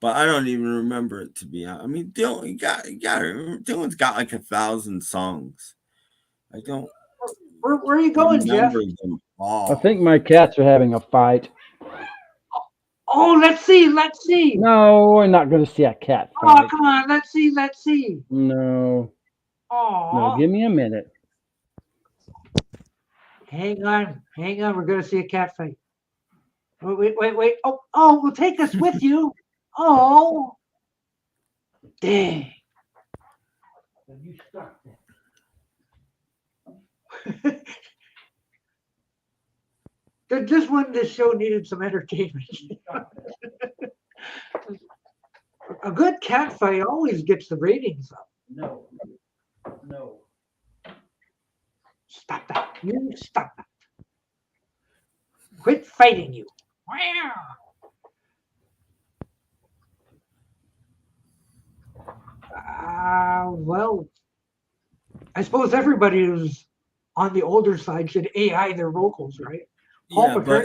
but I don't even remember it, to be honest. I mean, Dylan's got like 1,000 songs. I don't. Where are you going, Jeff? Them. Oh, I think my cats are having a fight. Oh, let's see. Let's see. No, we're not going to see a cat Oh, fight. come on. Let's see. Let's see. No, Oh, give me a minute. hang on. Hang on. We're going to see a cat fight. Wait. Oh, we'll take us with you. Oh, dang. You stuck there. This show needed some entertainment. A good cat fight always gets the ratings up. No. Stop that. You stop that. Quit fighting you. Well, I suppose everybody who's on the older side should AI their vocals, right? yeah, but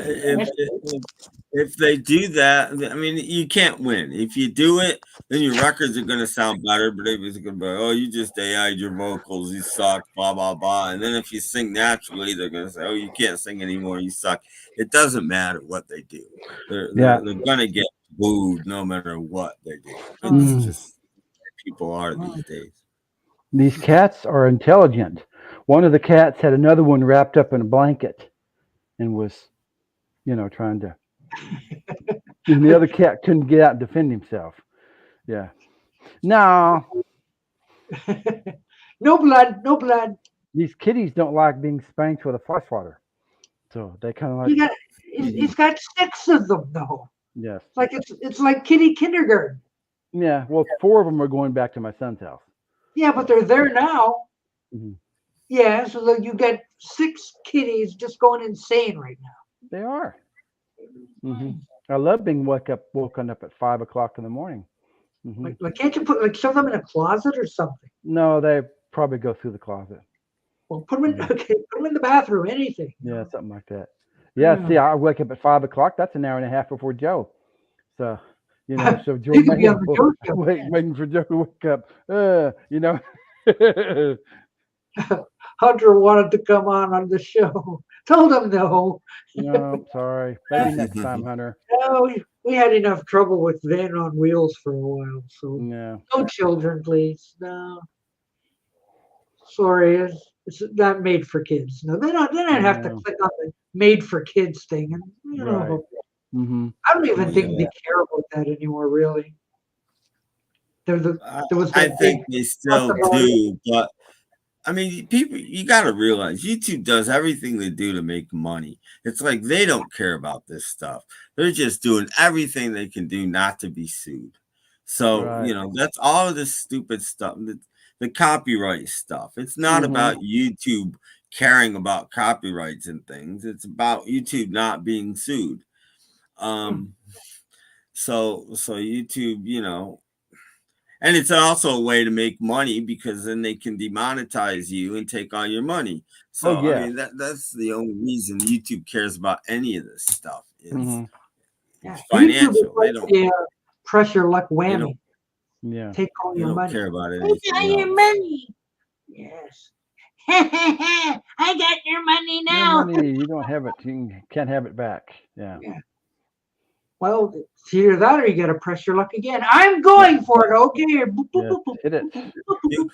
if they do that, I mean, you can't win. If you do it, then your records are going to sound better. But everybody's going to be like, oh, you just AI'd your vocals. You suck, blah, blah, blah. And then if you sing naturally, they're going to say, oh, you can't sing anymore. You suck. It doesn't matter what they do. They're going to get booed no matter what they do. It's just people are these days. These cats are intelligent. One of the cats had another one wrapped up in a blanket and was, trying to. And the other cat couldn't get out and defend himself. Yeah. No. No blood. These kitties don't like being spanked with a fly swatter. So they kind of like. He's got 6 of them though. Yes. It's like kitty kindergarten. Yeah. Well, 4 of them are going back to my son's house. Yeah, but they're there now. Mm-hmm. Yeah, so you get 6 kitties just going insane right now. They are. Mm-hmm. I love being woken up at 5 o'clock in the morning. Mm-hmm. Like can't you put shove them in a closet or something? No, they probably go through the closet. Well, put them in the bathroom, anything. Yeah, something like that. Yeah, see, I wake up at 5 o'clock. That's an hour and a half before Joe. So, so Joe waiting for Joe to wake up. Hunter wanted to come on the show. Told him no. No, sorry. Maybe next time, Hunter. No, we had enough trouble with Van on Wheels for a while. So yeah. No children, please. No. Sorry, it's not made for kids. No, then I'd have to click on the made for kids thing, and Right. Mm-hmm. I don't even think they care about that anymore. Really, I think they still do, but I mean, people, you got to realize YouTube does everything they do to make money. It's like they don't care about this stuff. They're just doing everything they can do not to be sued. So, that's all of this stupid stuff, the copyright stuff. It's not about YouTube caring about copyrights and things. It's about YouTube not being sued. So YouTube, and it's also a way to make money because then they can demonetize you and take all your money. So I mean that's the only reason YouTube cares about any of this stuff is financial. They don't press your luck whammy. Take all your money. Care about it. Take all your money. Yes. I got your money now. Your money, you don't have it. You can't have it back. Yeah. Well, it's either that or you got to press your luck again. I'm going for it. Okay. Hit it.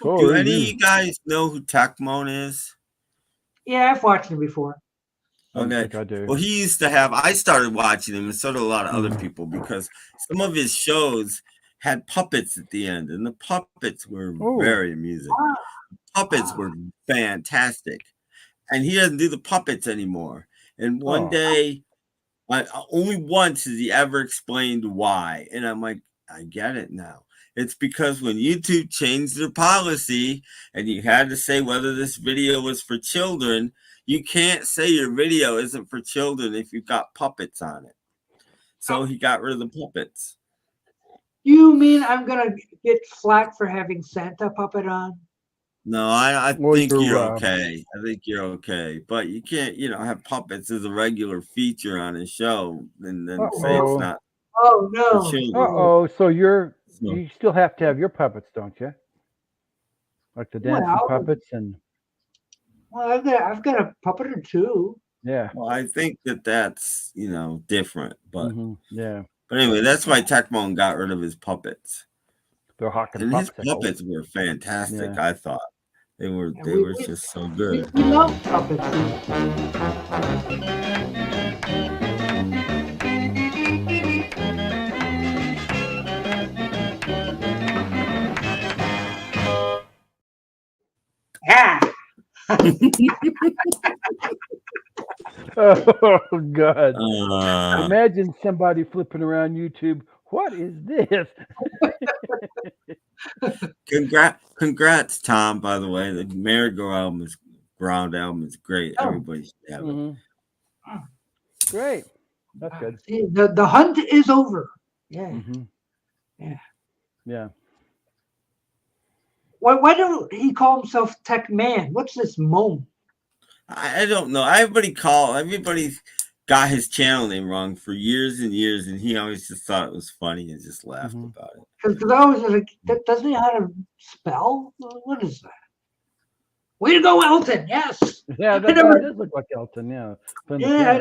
Do any of you guys know who Techmoan is? Yeah, I've watched him before. Okay. I do. Well, he used to have, I started watching him, and so did a lot of other people, because some of his shows had puppets at the end, and the puppets were very amusing. Wow. Puppets were fantastic. And he doesn't do the puppets anymore. And one day, only once has he ever explained why. And I'm like, I get it now. It's because when YouTube changed their policy and you had to say whether this video was for children, you can't say your video isn't for children if you've got puppets on it. So he got rid of the puppets. You mean I'm going to get flack for having Santa puppet on? No, I think you're okay. I think you're okay. But you can't, have puppets as a regular feature on a show and then say it's not. Oh, no. So you still have to have your puppets, don't you? Like the dancing puppets and. Well, I've got a puppet or two. Yeah. Well, I think that's different, but Yeah. but anyway, that's why Tecmo got rid of his puppets. They're hawking And his popsicles. puppets were fantastic. Yeah. I thought they were just so good. We love puppets. Yeah. Oh God! Uh, Imagine somebody flipping around YouTube. What is this? congrats, Tom. By the way, the Merry-Go-Round album is great. Oh. Everybody should have it. Great. That's good. See, the hunt is over. Yeah. Yeah. Why don't he call himself Tech Man? What's this moan? I don't know. Everybody's got his channel name wrong for years and years, and he always just thought it was funny and just laughed about it. Because I was like, doesn't he know how to spell? What is that? Way to go, Elton! Yes. Yeah, that does look like Elton. Yeah. Yeah,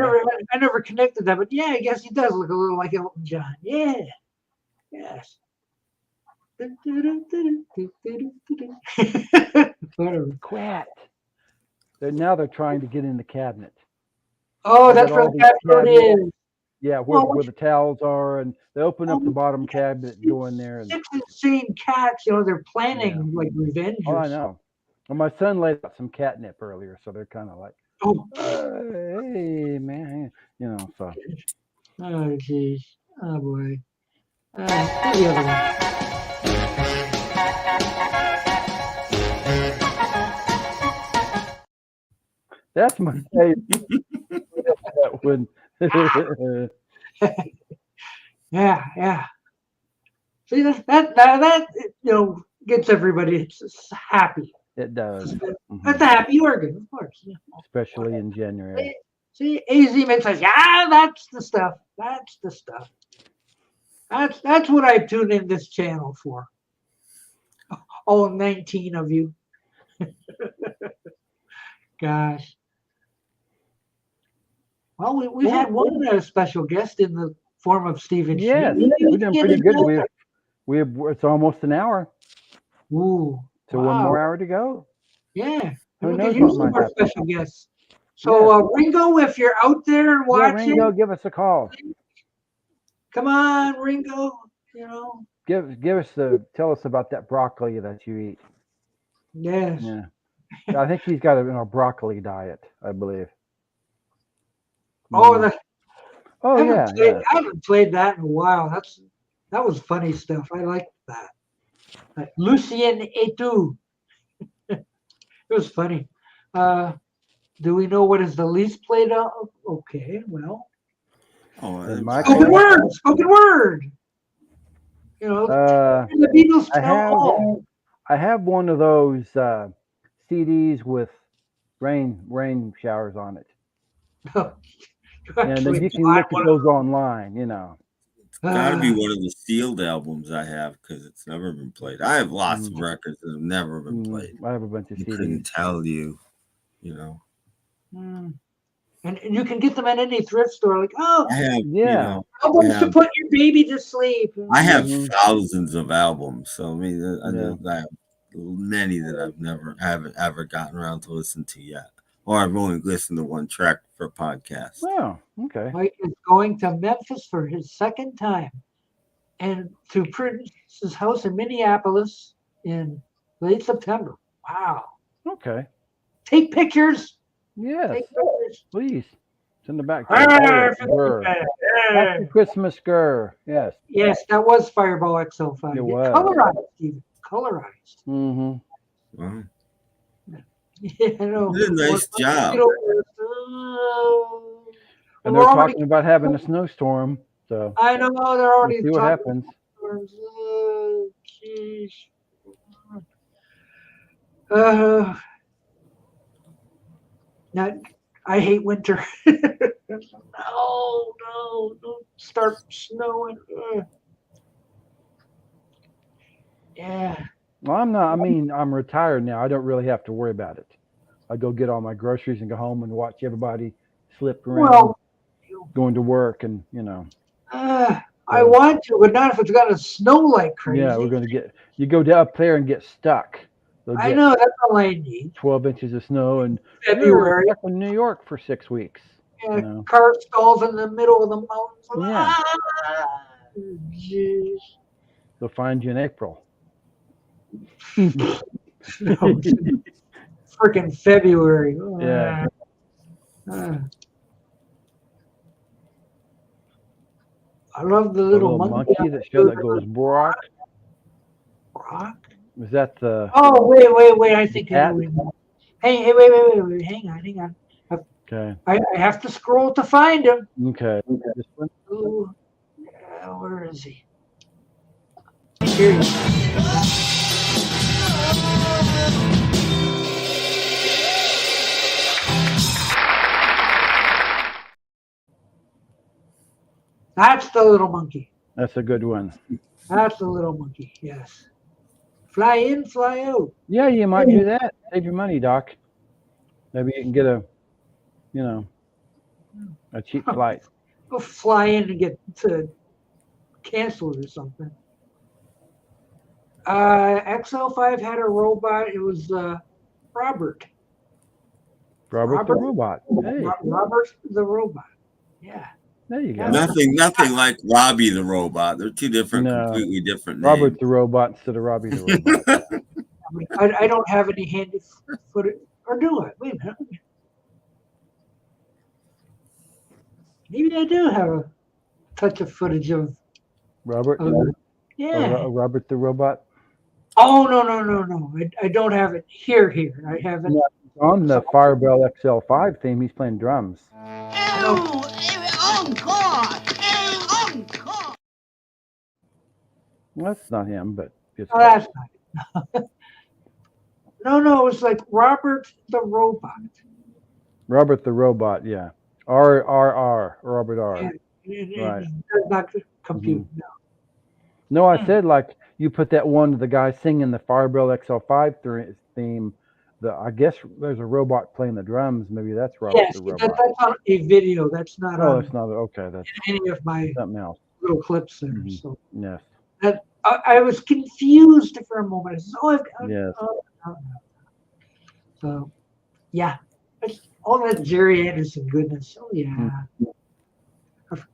I never connected that, but yeah, I guess he does look a little like Elton John. Yeah. Yes. Whatever. Quat. Now they're trying to get in the cabinet. Oh, that's where the cabinet is. Yeah, where the towels are, and they open up the bottom cabinet and go in there. And 6 insane cats, they're planning like revenge. Oh, I know. Well, my son laid out some catnip earlier, so they're kind of like, hey, man, so. Oh, geez. Oh, boy. The other one. That's my favorite. That one. Yeah. See, that gets everybody happy. It does. That's a happy organ, of course. Yeah. Especially in January. See, AZ Man says, yeah, that's the stuff. That's the stuff. That's what I tune in this channel for. All 19 of you. Gosh. Well, we've had one special guest in the form of Stephen. Yes, we've done pretty good. It's almost an hour. Ooh. So one more hour to go. Yeah. Who We knows could use what some might more happen. special guests. So Ringo, if you're out there and watching, Ringo, give us a call. Come on, Ringo. Tell us about that broccoli that you eat. Yes. Yeah. I think he's got a broccoli diet, I believe. Oh, yeah. I haven't played that in a while. That was funny stuff. I liked that. Lucien Etu. It was funny. Do we know what is the least played of? Okay, well. Spoken word. The Beatles tell I have one of those CDs with rain showers on it. And then you can look at those online, It's got to be one of the sealed albums I have because it's never been played. I have lots of records that have never been played. I have a bunch of CDs. Couldn't tell you, And you can get them at any thrift store. Like, I have, albums to put your baby to sleep. I have thousands of albums, so I have many that haven't ever gotten around to listen to yet, or I've only listened to one track for a podcast. Oh, okay. Mike is going to Memphis for his second time, and to Prince's house in Minneapolis in late September. Wow. Okay. Take pictures. Yes. Please send them back. Happy Christmas, Gurr. Yes. Yes, that was Fireball XL5. It was. Colorized, Stephen. Colorized. Wow. Yeah, I know. You did a nice job. And they're talking about having a snowstorm. So I know they're already see what happens. Oh, jeez. I hate winter. No, don't start snowing. Yeah. Well, I'm retired now. I don't really have to worry about it. I go get all my groceries and go home and watch everybody slip around, Well, going to work, and I want to, but not if it's got to snow like crazy. yeah, we're gonna get you go up there and get stuck. They'll I get know that's all I need. 12 inches of snow, and February. you're stuck in New York for 6 weeks. Yeah, car stalls in the middle of the mountains. Yeah. Jeez. They'll find you in April. Freaking February. Yeah. I love the The little monkey monkey that show that goes Brock. Brock? Was that the Oh, wait. I think I cat? know. Hey, wait. Hang on. Okay. I have to scroll to find him. Okay. This one? Ooh, where is he? Here he is. That's the little monkey. That's a good one. That's the little monkey. Yes. Fly in, fly out. Yeah, you might do that. Save your money, Doc. Maybe you can get a cheap flight. Go fly in and get canceled or something. XL5 had a robot. It was Robert. Robert the robot. Hey, Robert the robot. Yeah. there you go. Nothing like Robbie the robot. They're two completely different names. Robert the robot instead of Robbie the robot. I don't have any handy footage, or do I? Wait a minute. Maybe I do have a touch of footage of Robert? yeah. Robert the robot? Oh, no. I don't have it here. I have it. On the Firebell XL5 theme, he's playing drums. Well, that's not him, but it's Oh, that's not. No, it was like Robert the robot. Robert the robot, yeah. R, Robert R. Yeah, Right. It does not compute. No. No, I said like you put that one to the guy singing the Firebell XL5 theme. I guess there's a robot playing the drums. Maybe that's Robert Yes, the robot. that's on a video. That's not Oh, on it's not okay. That's any of my something else. little clips there. Mhm. So Yes. I was confused for a moment. I said, Yes. no. So, yeah, all that Jerry Anderson goodness. Oh yeah,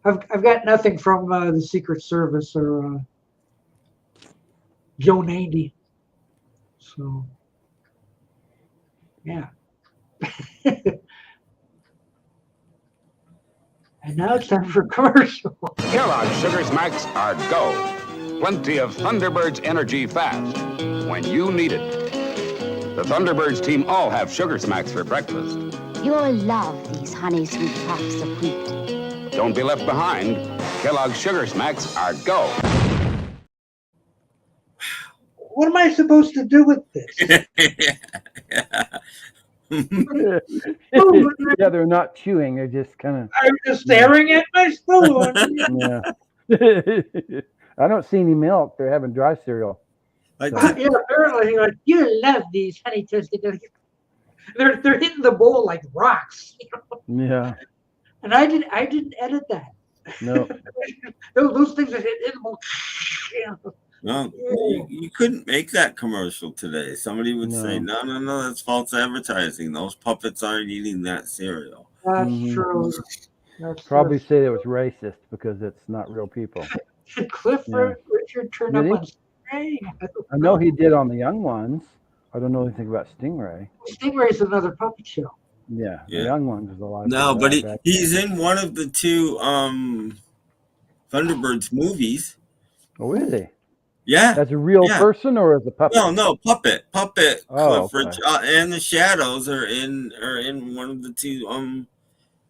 I've got nothing from the Secret Service or Joe 90. So, yeah. And now it's time for commercial. Kellogg's Sugar Smacks are go. Plenty of Thunderbird's energy fast when you need it. The Thunderbirds team all have Sugar Smacks for breakfast. You'll love these honey sweet puffs of wheat. Don't be left behind. Kellogg's Sugar Smacks are go. What am I supposed to do with this? Yeah, they're not chewing. They're just kind of. I'm just staring at my spoon. Yeah. I don't see any milk. They're having dry cereal. Like, Yeah, apparently, like, you love these honey toasted. They're hitting the bowl like rocks. Yeah. And I didn't edit that. No. Those things are hitting the bowl. no, you couldn't make that commercial today. Somebody would say, no, that's false advertising. Those puppets aren't eating that cereal. That's true. That's Probably say it was racist because it's not real people. Should Cliff Richard turn up on Stingray? I know he did on the young ones. I don't know anything about Stingray. Stingray's another puppet show. Yeah. The young ones is a lot. No, but he's in one of the two Thunderbirds movies. Oh, is he? Yeah. As a real person or as a puppet? No, puppet. Oh, Cliff Richard, and the Shadows are in one of the two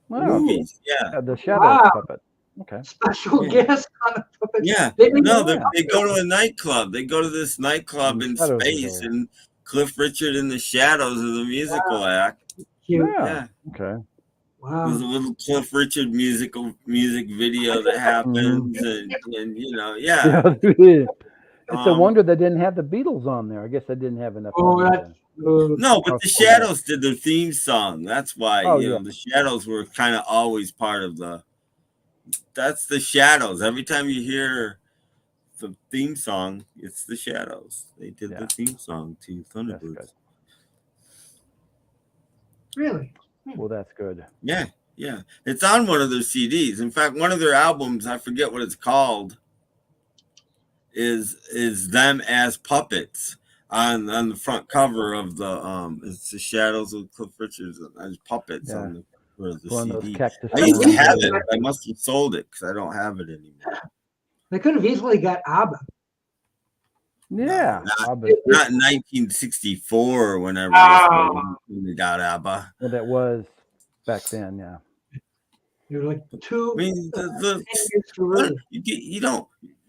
movies. Yeah. The Shadows puppet. Okay. Special guest on a puppet. Yeah. They go to a nightclub. They go to this nightclub in space, and Cliff Richard and the Shadows are the musical act. Cute. Yeah. Okay. Wow. There's a little Cliff Richard music video that happens, and It's a wonder they didn't have the Beatles on there. I guess they didn't have enough. No, but the Shadows did their theme song. That's why the Shadows were kind of always part of the. That's the Shadows. Every time you hear the theme song, it's the Shadows. They did the theme song to Thunderbirds. Really? Well, that's good. Yeah. It's on one of their CDs. In fact, one of their albums, I forget what it's called, is them as puppets on the front cover of the it's the Shadows of Cliff Richard as puppets on the cover of the CD. I used to have it. I must have sold it because I don't have it anymore. They could have easily got ABBA. Yeah, not in 1964 or whenever we got ABBA. Well, that was back then, yeah. You're like two. I mean,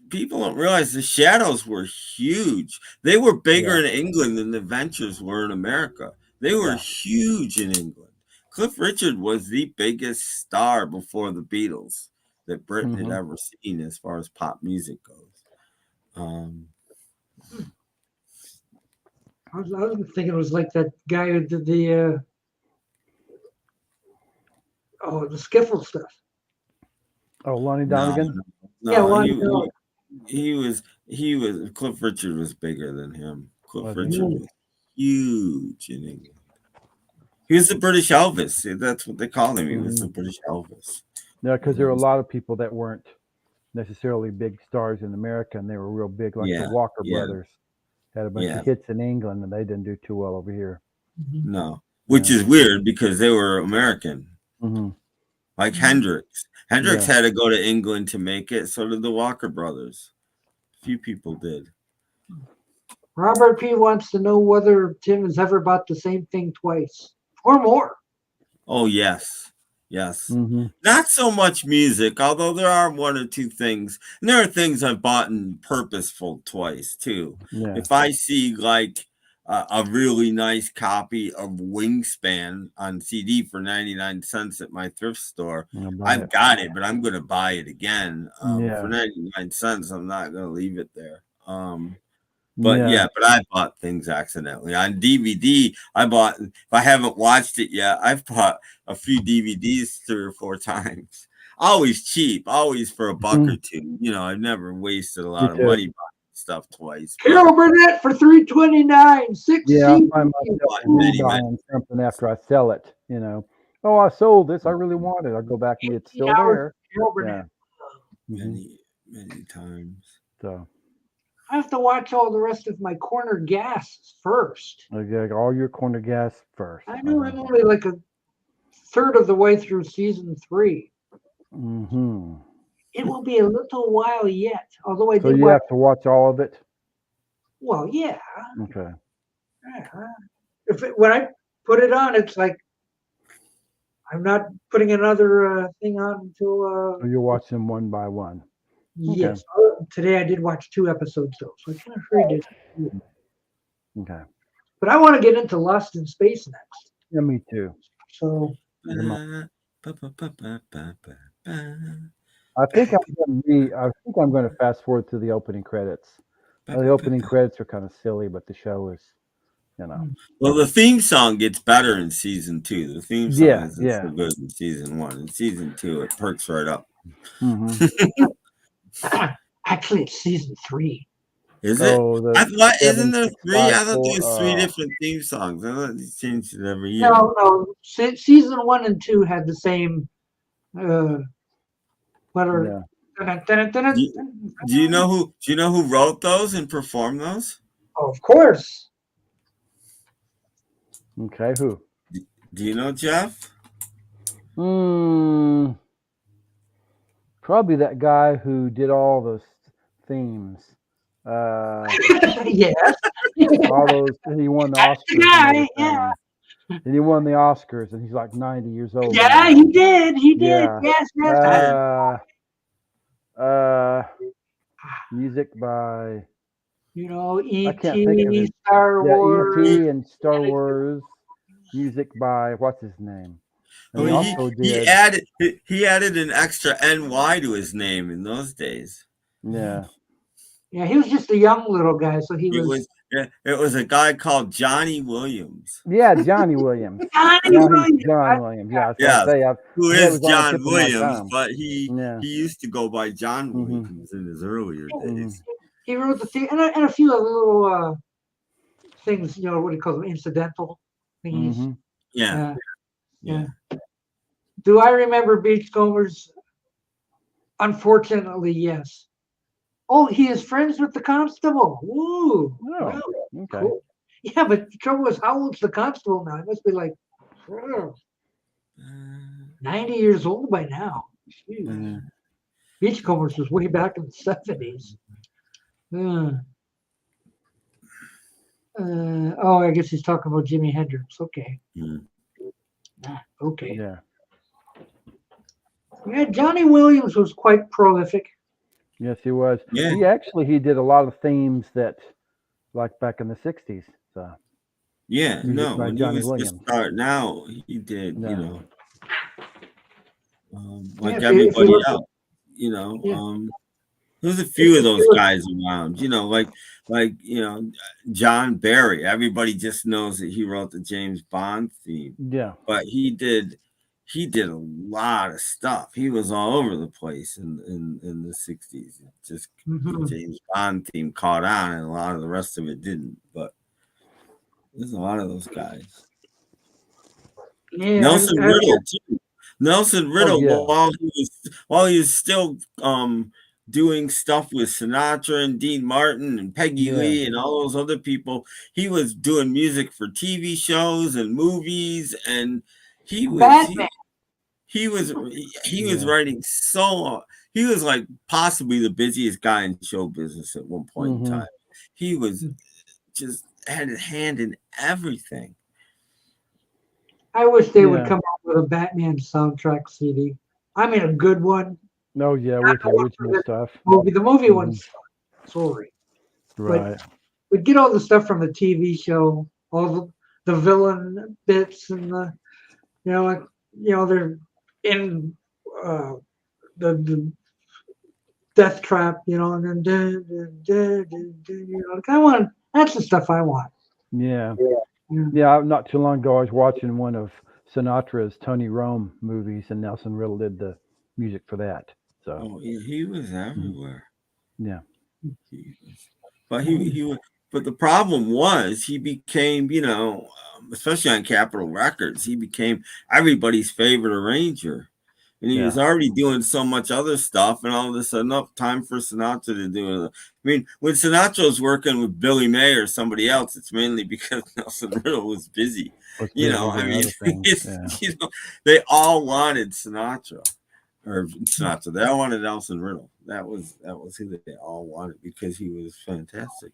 people don't realize the Shadows were huge. They were bigger in England than the Ventures were in America. They were huge in England. Cliff Richard was the biggest star before the Beatles that Britain had ever seen as far as pop music goes. I was thinking it was like that guy who did the skiffle stuff. Oh, Lonnie Donegan? Lonnie he was Cliff Richard was bigger than him. Cliff Richard was huge in England. He was the British Elvis. That's what they called him. He was the British Elvis. Yeah, because there were a lot of people that weren't necessarily big stars in America, and they were real big, like the Walker Brothers. Had a bunch of hits in England, and they didn't do too well over here. No, which is weird because they were American. Like Hendrix. Hendrix had to go to England to make it. So did the Walker Brothers. Few people did. Robert P. wants to know whether Tim has ever bought the same thing twice or more. Oh, yes. Not so much music, although there are one or two things. And there are things I've bought in purposeful twice, too. If I see like a really nice copy of Wingspan on CD for 99 cents at my thrift store, I've got it, but I'm going to buy it again. For 99 cents, I'm not going to leave it there. But I bought things accidentally. On DVD, if I haven't watched it yet, I've bought a few DVDs 3 or 4 times. Always cheap, always for $1 or $2. I've never wasted a lot of money buying stuff twice. Carol Burnett for $3.29. 6 I find myself buying something after I sell it. Oh, I sold this. I really want it. I'll go back and it's still there. Carol Burnett. Many times. So I have to watch all the rest of my corner gas first. Okay, all your corner gas first. I know I'm only like a third of the way through season 3. It will be a little while yet. Although I did. So you have to watch all of it. Well, yeah. Okay. When I put it on, it's like I'm not putting another thing on until. So you watch them one by one. Yes. Today I did watch 2 episodes though, so I kind of hurried it. Okay. But I want to get into Lost in Space next. Yeah, me too. So. I think I'm going to fast forward to the opening credits. The opening credits are kind of silly, but the show is, Well, the theme song gets better in season 2. The theme song isn't so good in season 1. In season 2, it perks right up. Actually, it's season 3. Is it? Isn't there 3? I thought there was 3 different theme songs. I thought they changed it every year. No. Season 1 and 2 had the same. Do you know who wrote those and performed those? Oh, of course. Okay, who? Do you know, Jeff? Probably that guy who did all those themes. Yes. All those. He won the Oscars. And he won the Oscars, and he's like 90 years old. Yeah, now. he did. He did. Yeah. Yes. Music by. E.T., Star Wars. E.T. and Star Wars. Music by what's his name? He added an extra NY to his name in those days. Yeah. Yeah, he was just a young little guy, so he was It was a guy called Johnny Williams. Yeah, Johnny Williams. Johnny Now he's Williams. John Williams. Yeah, I was Yes, gonna say who that is was on the John tip of my Williams, tongue. but he Yeah. used to go by John Mhm. Williams in his earlier days. He wrote the thing and a few other little things, what do you call them, incidental things. Mhm. Yeah. Yeah. Do I remember Beachcombers? Unfortunately, yes. Oh, he is friends with the constable. Woo! Oh, Wow, okay. cool. Yeah, but the trouble is, how old's the constable now? He must be like 90 years old by now. Mhm. Beachcombers was way back in the 70s. I guess he's talking about Jimi Hendrix. Okay. Okay. Yeah. Yeah, Johnny Williams was quite prolific. Yes, he was. Yeah. He did a lot of themes that, like back in the '60s. So Yeah, music no, by when Johnny he was Williams. just starting out, he did, Yeah. like if everybody you else, Yeah. there's a few of those guys around, John Barry. Everybody just knows that he wrote the James Bond theme, Yeah. but he did a lot of stuff. He was all over the place in the 60s. Just the James Bond theme caught on, and a lot of the rest of it didn't. But there's a lot of those guys. Yeah, Nelson Riddle too. Nelson Riddle, yeah. while he was still doing stuff with Sinatra and Dean Martin and Peggy Lee and all those other people, he was doing music for TV shows and movies, and he was Batman. he was writing so. He was like possibly the busiest guy in show business at one point in time. He was just had his hand in everything. I wish they would come up with a Batman soundtrack CD. I mean, a good one. No, yeah, with the original stuff. The movie one's sorry. Right. But get all the stuff from the TV show, all the villain bits, and they're in the death trap, and then I want that's the stuff I want. Yeah. Yeah, not too long ago, I was watching one of Sinatra's Tony Rome movies, and Nelson Riddle did the music for that. So he was everywhere. Yeah, but but the problem was he became, especially on Capitol Records, he became everybody's favorite arranger, and he was already doing so much other stuff, and all of a sudden, time for Sinatra to do it. I mean, when Sinatra's working with Billy May or somebody else, it's mainly because Nelson Riddle was busy. They all wanted Sinatra. They all wanted Nelson Riddle. That was who they all wanted because he was fantastic.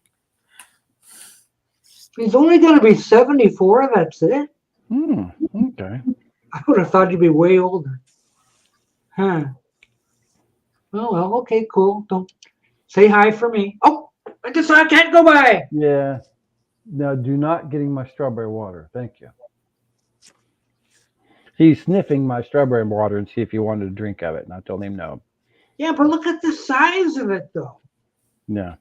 He's only going to be 74. That's it. Okay. I would have thought he'd be way older. Huh. Oh well. Okay. Cool. Don't say hi for me. Oh, I guess I can't go by. Yeah. No, do not getting my strawberry water. Thank you. He's sniffing my strawberry water and see if he wanted a drink of it, and I told him no. Yeah, but look at the size of it, though. No.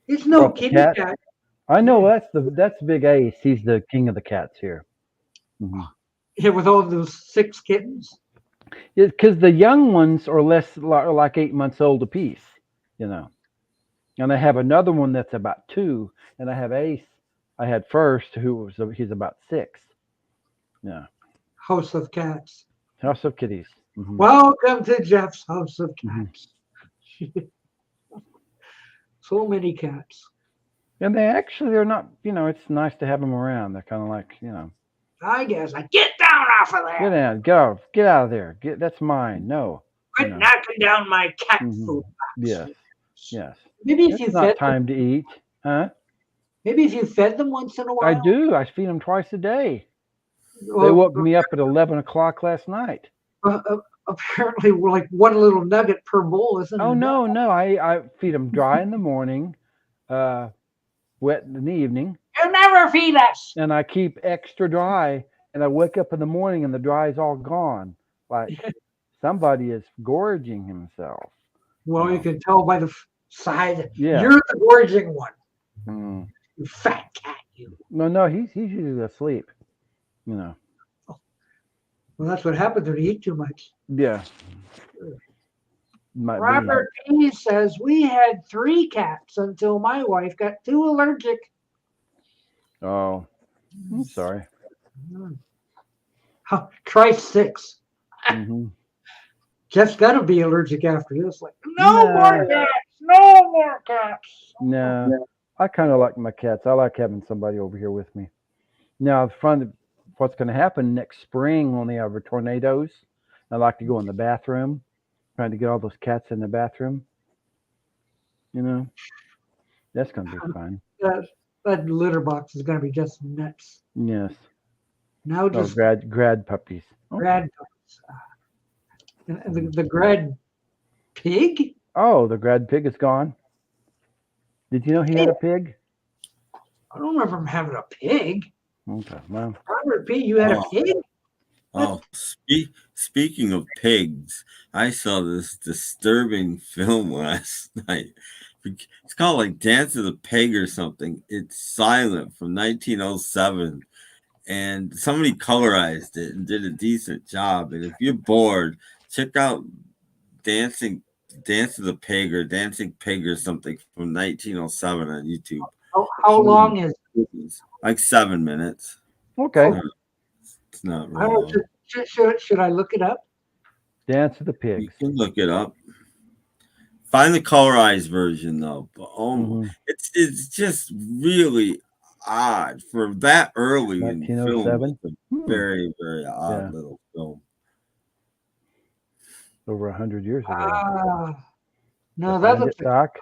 It's no kitty cat. I know that's Big Ace. He's the king of the cats here. Yeah, with all those 6 kittens. Because the young ones are like 8 months old apiece, And I have another one that's about 2, and I have Ace. I had first, he's about 6. Yeah. House of Cats. House of Kitties. Welcome to Jeff's House of Cats. So many cats. And they're not, it's nice to have them around. They're kind of like, I guess. Get down off of there. Get down. Go. Get out of there. That's mine. No. Quit knocking down my cat food box. Yes. Maybe if you fed them. Time to eat. Huh? Maybe if you fed them once in a while. I do. I feed them twice a day. They woke me up at 11 o'clock last night. Apparently, we're like one little nugget per bowl, isn't it? Oh, no. I feed them dry in the morning, wet in the evening. You never feed us. And I keep extra dry, and I wake up in the morning, and the dry is all gone. Like somebody is gorging himself. Well, you can tell by the side. Yeah. You're the gorging one. Mm. You fat cat, you. No, he's usually asleep. You know. Well, that's what happens when you eat too much. Yeah. Might be. Robert P. says, we had 3 cats until my wife got too allergic. Oh, I'm sorry. Try 6. Mm-hmm. Jeff's got to be allergic after this. Like, Nah. more cats. No more cats. No, I kind of like my cats. I like having somebody over here with me. Now, what's going to happen next spring when they have tornadoes? I like to go in the bathroom, trying to get all those cats in the bathroom. You know, that's going to be fun. That litter box is going to be just nuts. Yes. Now just grad puppies. grad puppies. And the grad pig? Oh, the grad pig is gone. Did you know he had a pig? I don't remember him having a pig. Okay, well. Robert P., you had a pig? Oh, speaking of pigs, I saw this disturbing film last night. It's called like Dance of the Pig or something. It's silent from 1907. And somebody colorized it and did a decent job. And if you're bored, check out Dance of the Pig or Dancing Pig or something from 1907 on YouTube. How long is it? Like 7 minutes. Okay. It's not I don't really. know, should I look it up? Dance of the You Pigs. can look it up. Find the colorized version though. But it's just really odd for that early in film. 1907? It's a very, very odd little film. Over 100 years ago. No, that looks like Doc.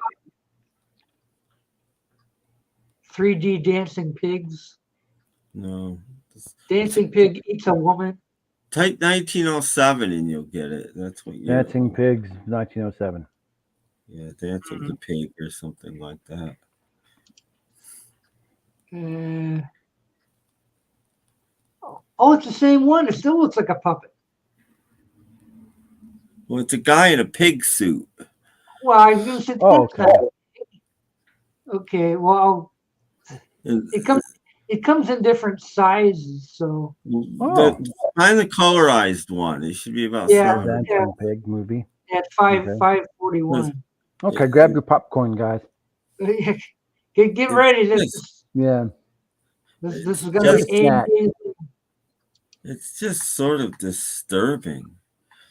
3D dancing pigs. No. Dancing pig eats a woman. Type 1907 and you'll get it. That's what you Dancing Pigs, 1907. Yeah, Dance of the Pig or something like that. Oh, it's the same one. It still looks like a puppet. Well, it's a guy in a pig suit. Well, I was going to say, okay. Okay, well, it comes in different sizes, so. Find the colorized one. It should be about Dancing Pig movie. At 541. Okay, grab your popcorn, guys. Get ready. This is going to be amazing. It's just sort of disturbing.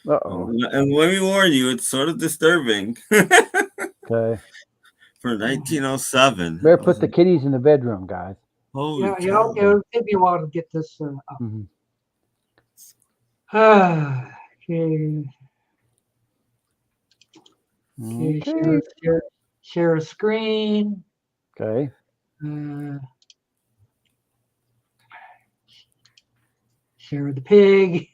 Uh-oh. And let me warn you, it's sort of disturbing. Okay. For 1907. Better put the kitties in the bedroom, guys. Holy Okay. It'll take me a while to get this up. Mm-hmm. Okay. Share a screen. Okay. Share the pig.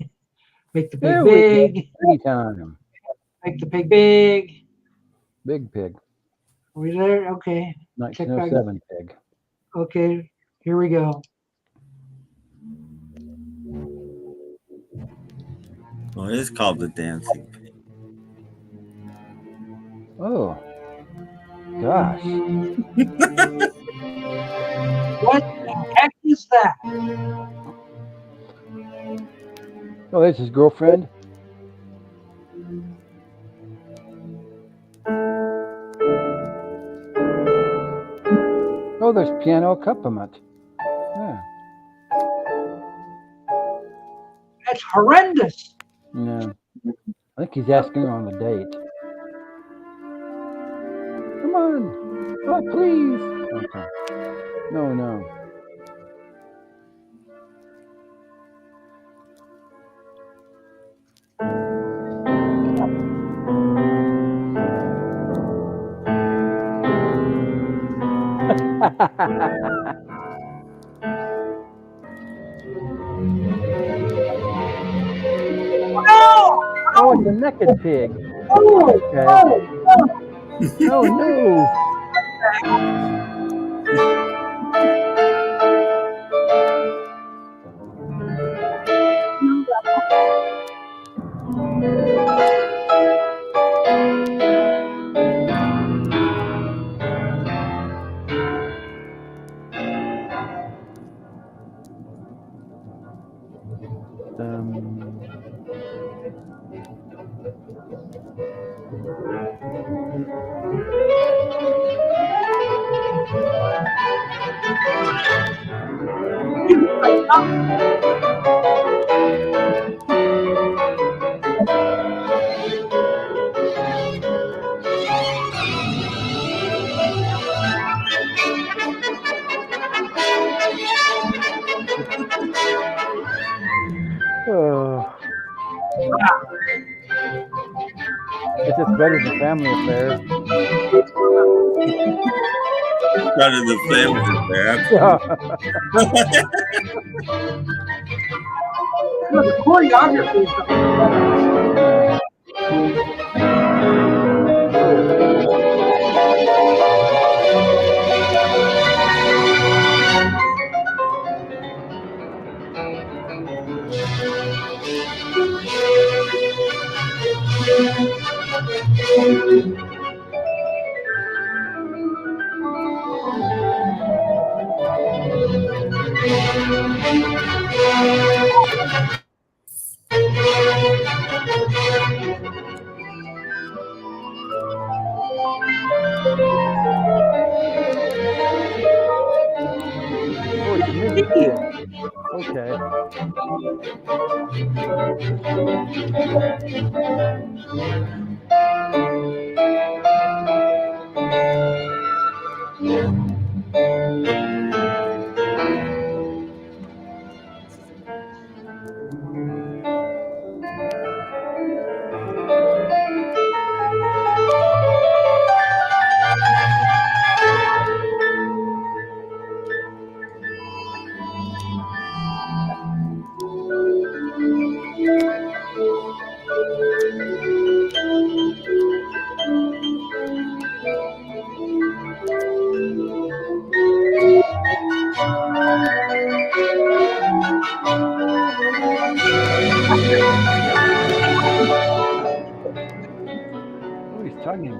Make the pig There big. Anytime. Make the pig big. Big pig. Are we there? Okay. 1907 pig. Okay. Here we go. Well, it is called the Dancing Pig. Oh. Gosh. What the heck is that? Oh, there's his girlfriend. Oh, there's piano accompaniment. Yeah. That's horrendous. Yeah. I think he's asking her on a date. Come on. Oh, please. Okay. No. Oh, it's a naked pig. Okay. No. It's just better than Family Affair. Better than Family Affair. The choreography is Oh, it's a music kid. Okay. Oh, he's tugging.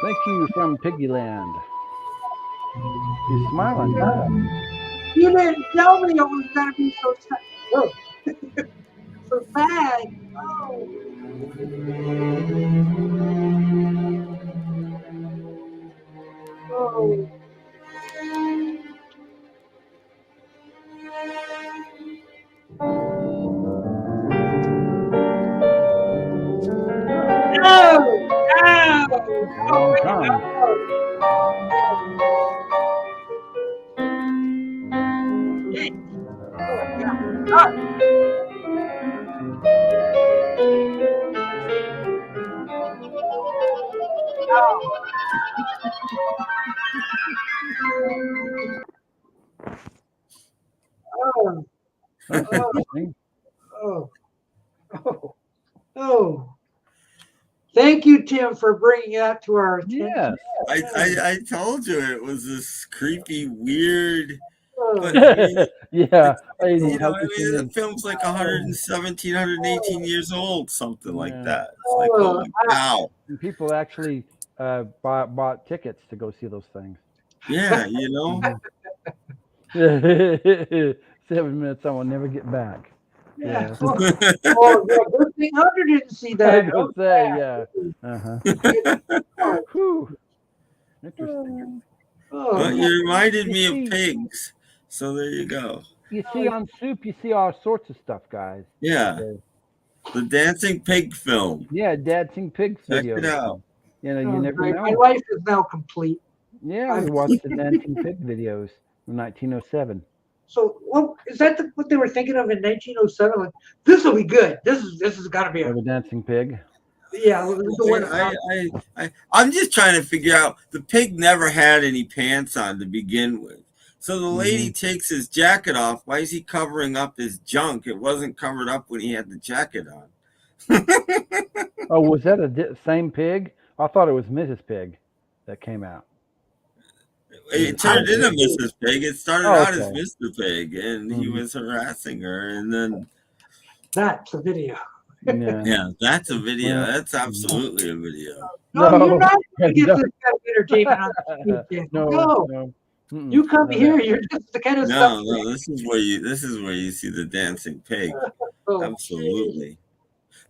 Thank you from Piggyland. He's smiling. You didn't tell me it was gonna be so sad. Oh. So sad. Oh. Long time. That's interesting. Oh. Thank you, Tim, for bringing that to our attention. Yes. I told you it was this creepy, weird. But, Yeah. The film's like 117, 118 years old, something like that. It's like, holy cow. And people actually bought tickets to go see those things. Yeah, 7 minutes I will never get back. Yeah. Good thing Hunter didn't see that. I was say, yeah. Whew. Interesting. But you reminded me of pigs. So there you go. You see on Soup, you see all sorts of stuff, guys. Yeah. The Dancing Pig film. Yeah, Dancing Pig video. Check it out. You never know. My life is now complete. Yeah, we watched the Dancing Pig videos in 1907. So, what is that? What they were thinking of in 1907? Like, this will be good. This has got to be Or the Dancing Pig. yeah. The one, I'm just trying to figure out. The pig never had any pants on to begin with. So the lady takes his jacket off. Why is he covering up his junk? It wasn't covered up when he had the jacket on. Oh, was that a same pig? I thought it was Mrs. Pig that came out. It turned into Mrs. Pig. It started out as okay. Mr. Pig, and he was harassing her. And then that's a video. yeah, that's a video. That's absolutely a video. No, you're not going to get this kind of entertainment on the TV channel. No. You come here, you're just the kind of stuff. No, this is where you see the dancing pig. Absolutely.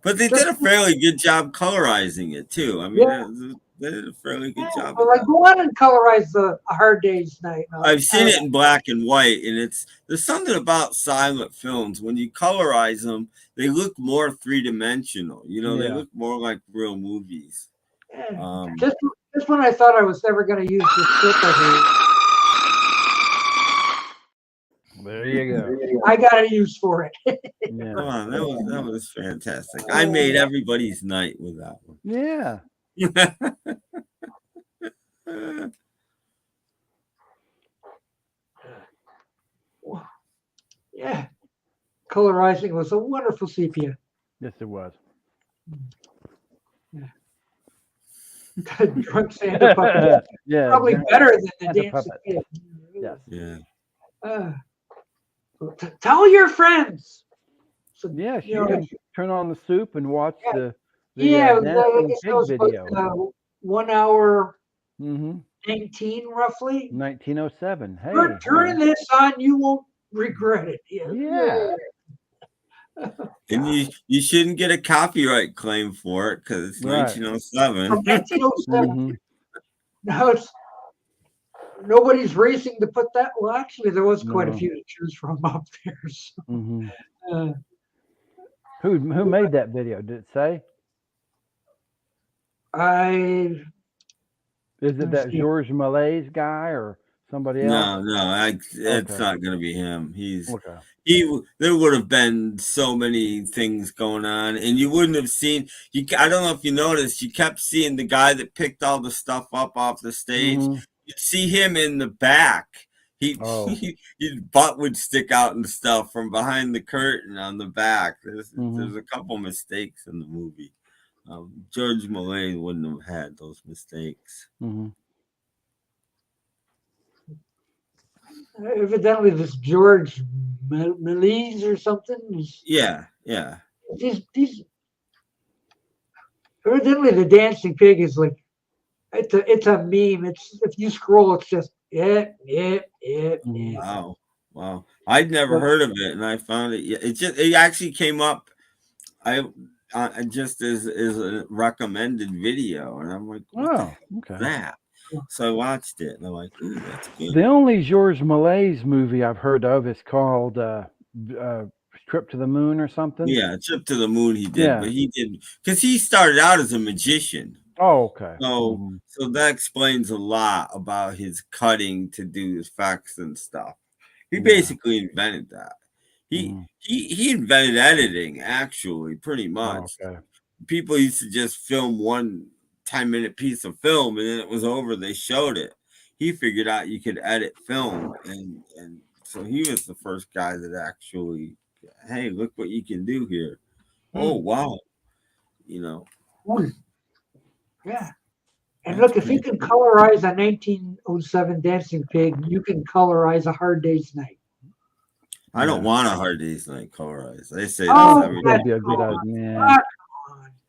But they did a fairly good job colorizing it too. I mean, they did a fairly good job. Well, like, go on and colorize A Hard Day's Night. I've seen it in black and white, and there's something about silent films. When you colorize them, they look more three-dimensional. You know, they look more like real movies. Just when I thought I was never going to use this trick, there you go. I got a use for it. Come on, that was fantastic. I made everybody's night with that one. Yeah. Yeah. Colorizing was a wonderful sepia. Yes, it was. Drunk Santa puppet. Yeah. Probably better than the dancing pig. Yes. Yeah. Tell your friends. So, yeah, you can turn on the soup and watch the Dancing Pig video. 1 hour 19 roughly. 1907. Hey. Turn this on, you won't regret it. Yeah. And you shouldn't get a copyright claim for it because it's 1907. From 1907. Now nobody's racing to put that. Well, actually, there was quite a few to choose from up there. So. Who made that video? Did it say? Is it that Georges Malay's guy or somebody else? No, it's not going to be him. There would have been so many things going on, and you wouldn't have seen. I don't know if you noticed. You kept seeing the guy that picked all the stuff up off the stage. You'd see him in the back. His butt would stick out and stuff from behind the curtain on the back. There's a couple mistakes in the movie. George Malay wouldn't have had those mistakes. Evidently, this George Malay or something. Yeah. These. Evidently, the dancing pig is like. It's a meme. It's if you scroll, it's just Wow. I'd never heard of it, and I found it. It actually came up. Just as a recommended video, and I'm like, what the that? So I watched it, and I'm like, ooh, that's good. The only Georges Malay's movie I've heard of is called Trip to the Moon or something. Yeah, Trip to the Moon. He did, but he did because he started out as a magician. Oh, okay. So that explains a lot about his cutting to do effects and stuff. He basically invented that. He invented editing, actually, pretty much. People used to just film 1 10-minute piece of film, and then it was over. They showed it. He figured out you could edit film, and so he was the first guy that actually, hey, look what you can do here. Oh, wow. You know. Yeah. And look, if you can colorize a 1907 dancing pig, you can colorize A Hard Day's Night. I don't want A Hard Day's Night colorized. They say that'd be a good idea.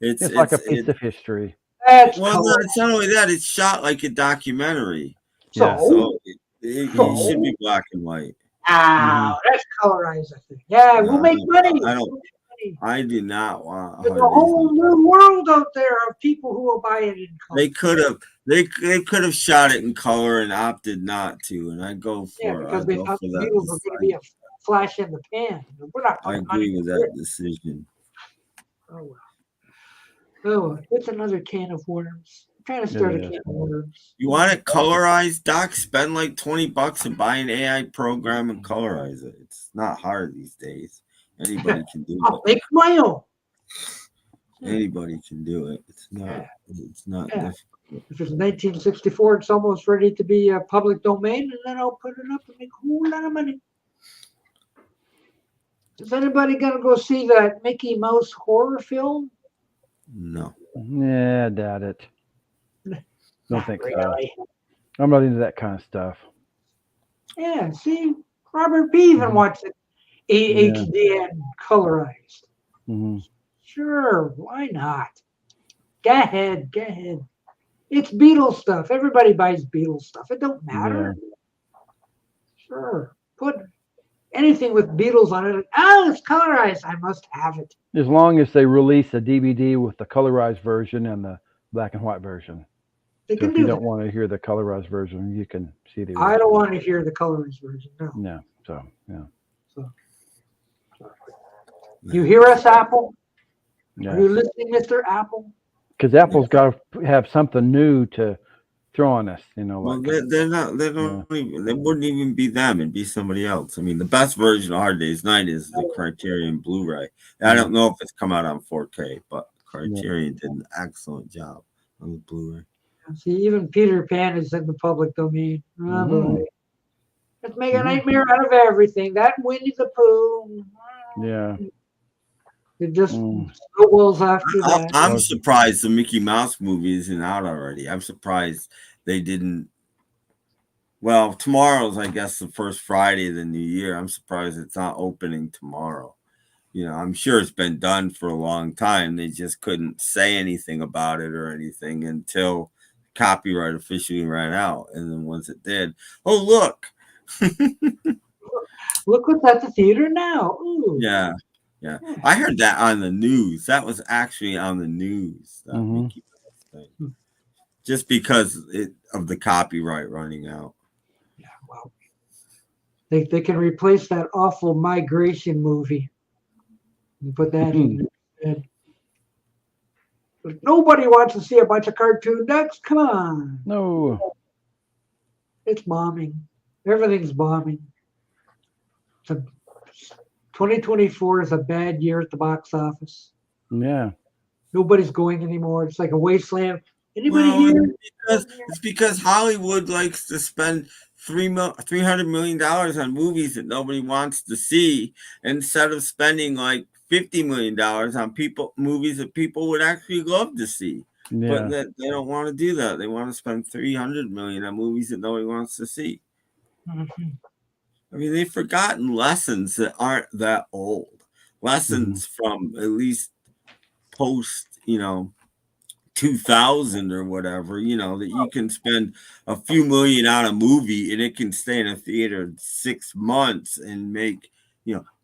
It's like a piece of history. It's not only that; it's shot like a documentary. So it should be black and white. That's colorized, I think. Yeah, we'll make money. I do not want. There's a whole new world out there of people who will buy it in color. They could have shot it in color and opted not to, and I go for it. Because they thought the needles were going to be a flash in the pan. We're not. I agree with that decision. Oh, it's another can of worms. trying to start a is. can of worms. You want it colorized, Doc? Spend like $20 and buy an AI program and colorize it. It's not hard these days. Anybody can do I'll it. make my own. Anybody can do it. It's not Yeah. difficult. If it's 1964, it's almost ready to be a public domain, and then I'll put it up and make a whole lot of money. Is anybody gonna go see that Mickey Mouse horror film? No. Yeah, I doubt it. Don't Not think really. so. I'm not into that kind of stuff. Yeah, see, Robert P. even wants it HD and colorized. Hmm. Sure, why not? Go ahead, go ahead. It's Beatles stuff. Everybody buys Beatles stuff. It don't matter. Sure, put anything with Beatles on it. Oh, it's colorized. I must have it. As long as they release a DVD with the colorized version and the black and white version. They So can if you do don't that. want to hear the colorized version, you can see the I original. don't want to hear the colorized version. No. No. So, yeah. You hear us, Apple? Are Yeah. you listening, Mr. Apple? Because Apple's got to have something new to throw on us, Well, like they're not. They don't. Even, they wouldn't even be them. It'd be somebody else. I mean, the best version of Hard Day's Night is the Criterion Blu-ray. I don't know if it's come out on 4K, but Criterion did an excellent job on the Blu-ray. See, even Peter Pan is in the public domain. Oh, boy. Let's make a nightmare out of everything. That Winnie the Pooh. Yeah. It just snowballs after that. I'm surprised the Mickey Mouse movie isn't out already. I'm surprised they didn't. Well, tomorrow's, I guess, the first Friday of the new year. I'm surprised it's not opening tomorrow. You know, I'm sure it's been done for a long time. They just couldn't say anything about it or anything until copyright officially ran out. And then once it did, oh, look. Look what's at the theater now. Ooh. Yeah. Yeah. I heard that on the news. That was actually on the news. That Mickey Mouse thing. Just because of the copyright running out. Yeah, well, they can replace that awful migration movie and put that in instead. But nobody wants to see a bunch of cartoon ducks. Come on. No. It's bombing. Everything's bombing. 2024 is a bad year at the box office. Yeah. Nobody's going anymore. It's like a wasteland. Anybody here? It's because Hollywood likes to spend $300 million on movies that nobody wants to see instead of spending like $50 million on movies that people would actually love to see. Yeah. But they don't want to do that. They want to spend $300 million on movies that nobody wants to see. I mean, they've forgotten lessons that aren't that old. Lessons from at least post, 2000 or whatever, that you can spend a few million on a movie and it can stay in a theater 6 months and make,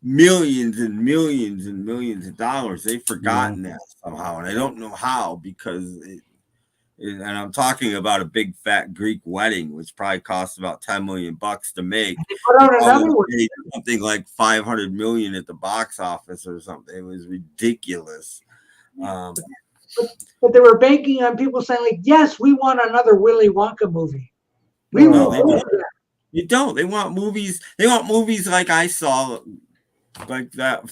millions and millions and millions of dollars. They've forgotten that somehow. And I don't know how, because and I'm talking about a big fat Greek wedding, which probably cost about $10 million to make. Something like 500 million at the box office or something. It was ridiculous. But they were banking on people saying, like, yes, we want another Willy Wonka movie. You don't. They want movies. They want movies like I saw, like that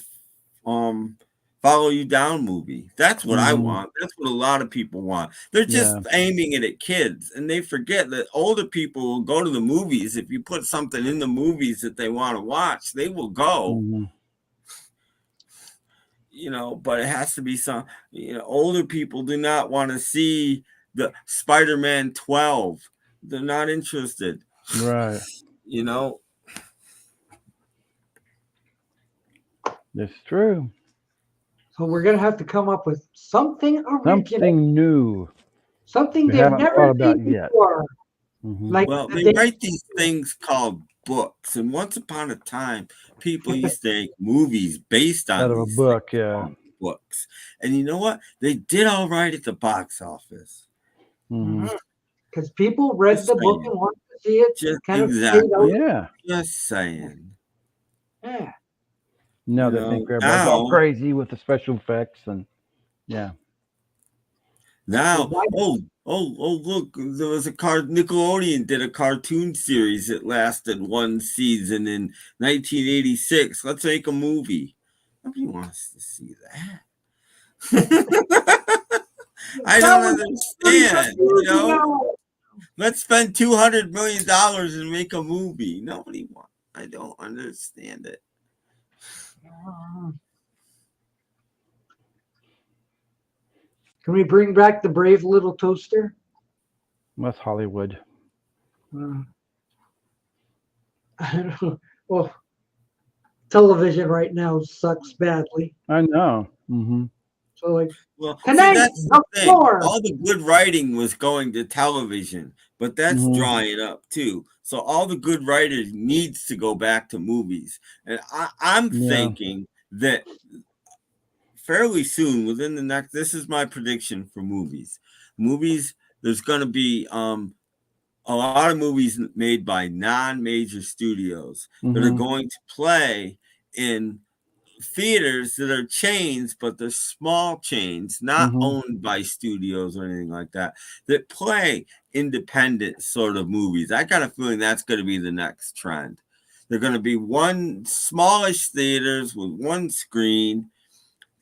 Follow You Down movie. That's what I want. That's what a lot of people want. They're just aiming it at kids, and they forget that older people will go to the movies. If you put something in the movies that they want to watch, they will go. But it has to be some, older people do not want to see the Spider-Man 12. They're not interested. Right. It's true. So we're going to have to come up with something original. Something new. Something we they've haven't never thought about seen yet. before. Like they write these things called books, and once upon a time, people used to make movies based on out of a book, books. And you know what? They did all right at the box office. Because people read the book and wanted to see it. Just saying. Yeah. No, they think everybody's all crazy with the special effects and Now, look, there was Nickelodeon did a cartoon series that lasted one season in 1986. Let's make a movie. Nobody wants to see that. I don't understand, Let's spend $200 million and make a movie. Nobody wants. I don't understand it. Can we bring back the brave little toaster? That's Hollywood. I don't know. Well, television right now sucks badly. I know. So like, well, tonight, that's the thing. All the good writing was going to television, but that's drying up too. So all the good writers needs to go back to movies, and I'm thinking that fairly soon, within the next, this is my prediction for movies. There's going to be a lot of movies made by non-major studios that are going to play in theaters that are chains, but they're small chains, not owned by studios or anything like that play independent sort of movies. I got a feeling that's going to be the next trend. They're going to be one smallish theaters with one screen,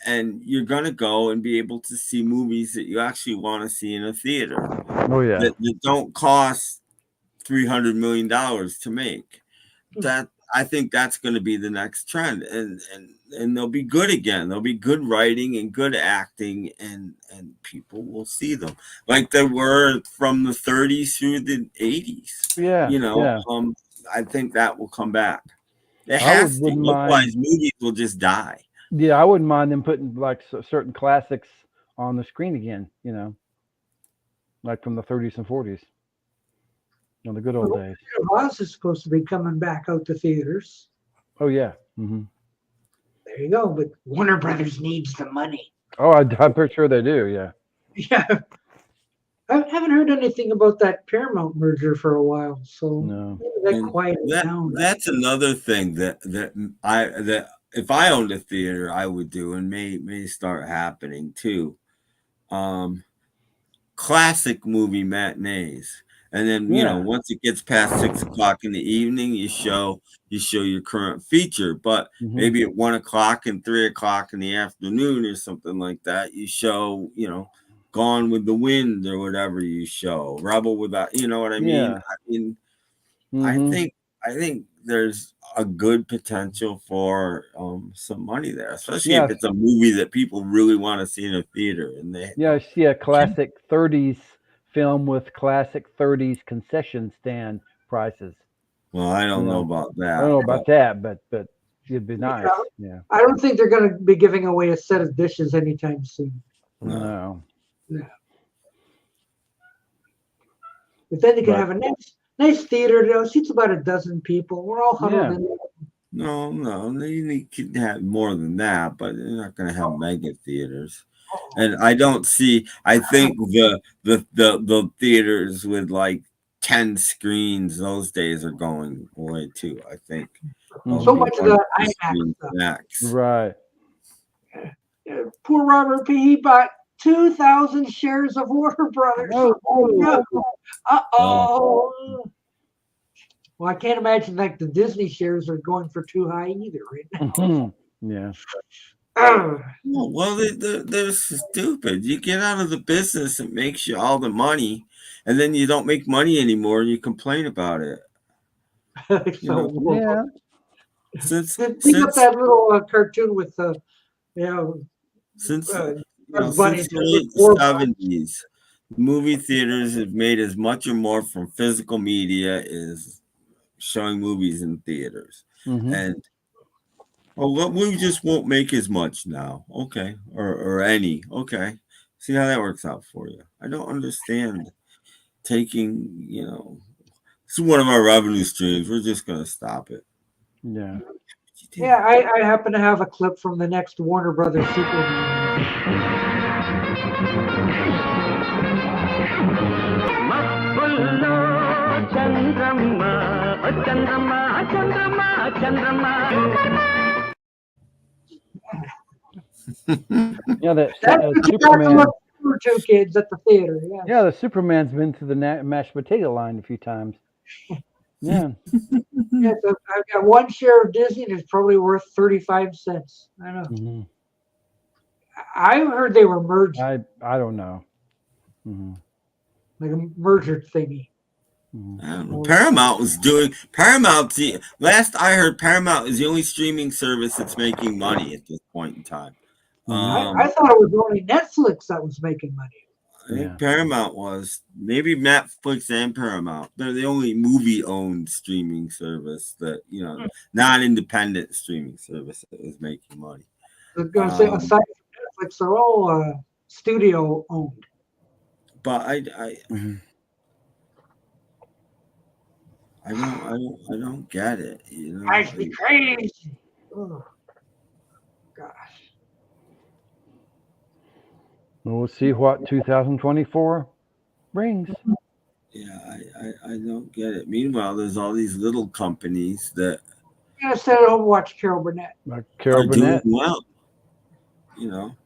and you're going to go and be able to see movies that you actually want to see in a theater. Oh yeah, that don't cost $300 million to make. That I think that's going to be the next trend, and they'll be good again. There'll be good writing and good acting, and people will see them like they were from the 30s through the 80s. Yeah, I think that will come back. It has to. Otherwise, movies will just die. Yeah, I wouldn't mind them putting like certain classics on the screen again. Like from the 30s and 40s. The good old days. Oz is supposed to be coming back out to theaters. Oh yeah. There you go. But Warner Brothers needs the money. Oh, I'm pretty sure they do. Yeah. Yeah. I haven't heard anything about that Paramount merger for a while, so that quieted down. That's another thing that if I owned a theater, I would do, and may start happening too. Classic movie matinees. And then, once it gets past 6 o'clock in the evening, you show your current feature. But maybe at 1 o'clock and 3 o'clock in the afternoon or something like that, you show, Gone with the Wind or whatever you show. Rebel Without, you know what I mean? I think there's a good potential for some money there, especially if it's a movie that people really want to see in a theater. And I see a classic 30s film with classic 30s concession stand prices. Well, I don't know about that. I don't know about that, but it'd be nice. Yeah. I don't think they're going to be giving away a set of dishes anytime soon. No. But then you can have a nice theater. Seats about a dozen people. We're all huddled in there. No, you can have more than that, but you're not going to have mega theaters. And I don't see. I think the theaters with like 10 screens those days are going away too. I think so much of the IMAX stuff. Right. Poor Robert P. He bought 2,000 shares of Warner Brothers. Well, I can't imagine like the Disney shares are going for too high either right now. Yeah. Well, they're stupid. You get out of the business that makes you all the money, and then you don't make money anymore, and you complain about it. Since that little cartoon with since the late 70s, movie theaters have made as much or more from physical media as showing movies in theaters, and we just won't make as much now. Okay. Or any. Okay. See how that works out for you. I don't understand taking, this is one of our revenue streams. We're just going to stop it. Yeah. Yeah. I happen to have a clip from the next Warner Brothers sequel. That Superman. Super 2 kids at the theater. Yes. Yeah, the Superman's been to the mashed potato line a few times. Yeah. Yeah, so I've got one share of Disney and it's probably worth 35 cents. I know. Mm-hmm. I heard they were merged, I don't know. Mm-hmm. like a merger thingy. Mm-hmm. I don't know. Paramount was doing last I heard Paramount is the only streaming service that's making money at this point in time. I thought it was only Netflix that was making money. I think Paramount was, maybe Netflix and Paramount. They're the only movie-owned streaming service that, non-independent streaming service that is making money. I was going to say, aside from Netflix, they're all studio owned. But I don't get it. Actually crazy. Oh, gosh. We'll see what 2024 brings. Yeah, I don't get it. Meanwhile, there's all these little companies that I'm gonna sit at home and watch Carol Burnett. Carol Burnett. doing well.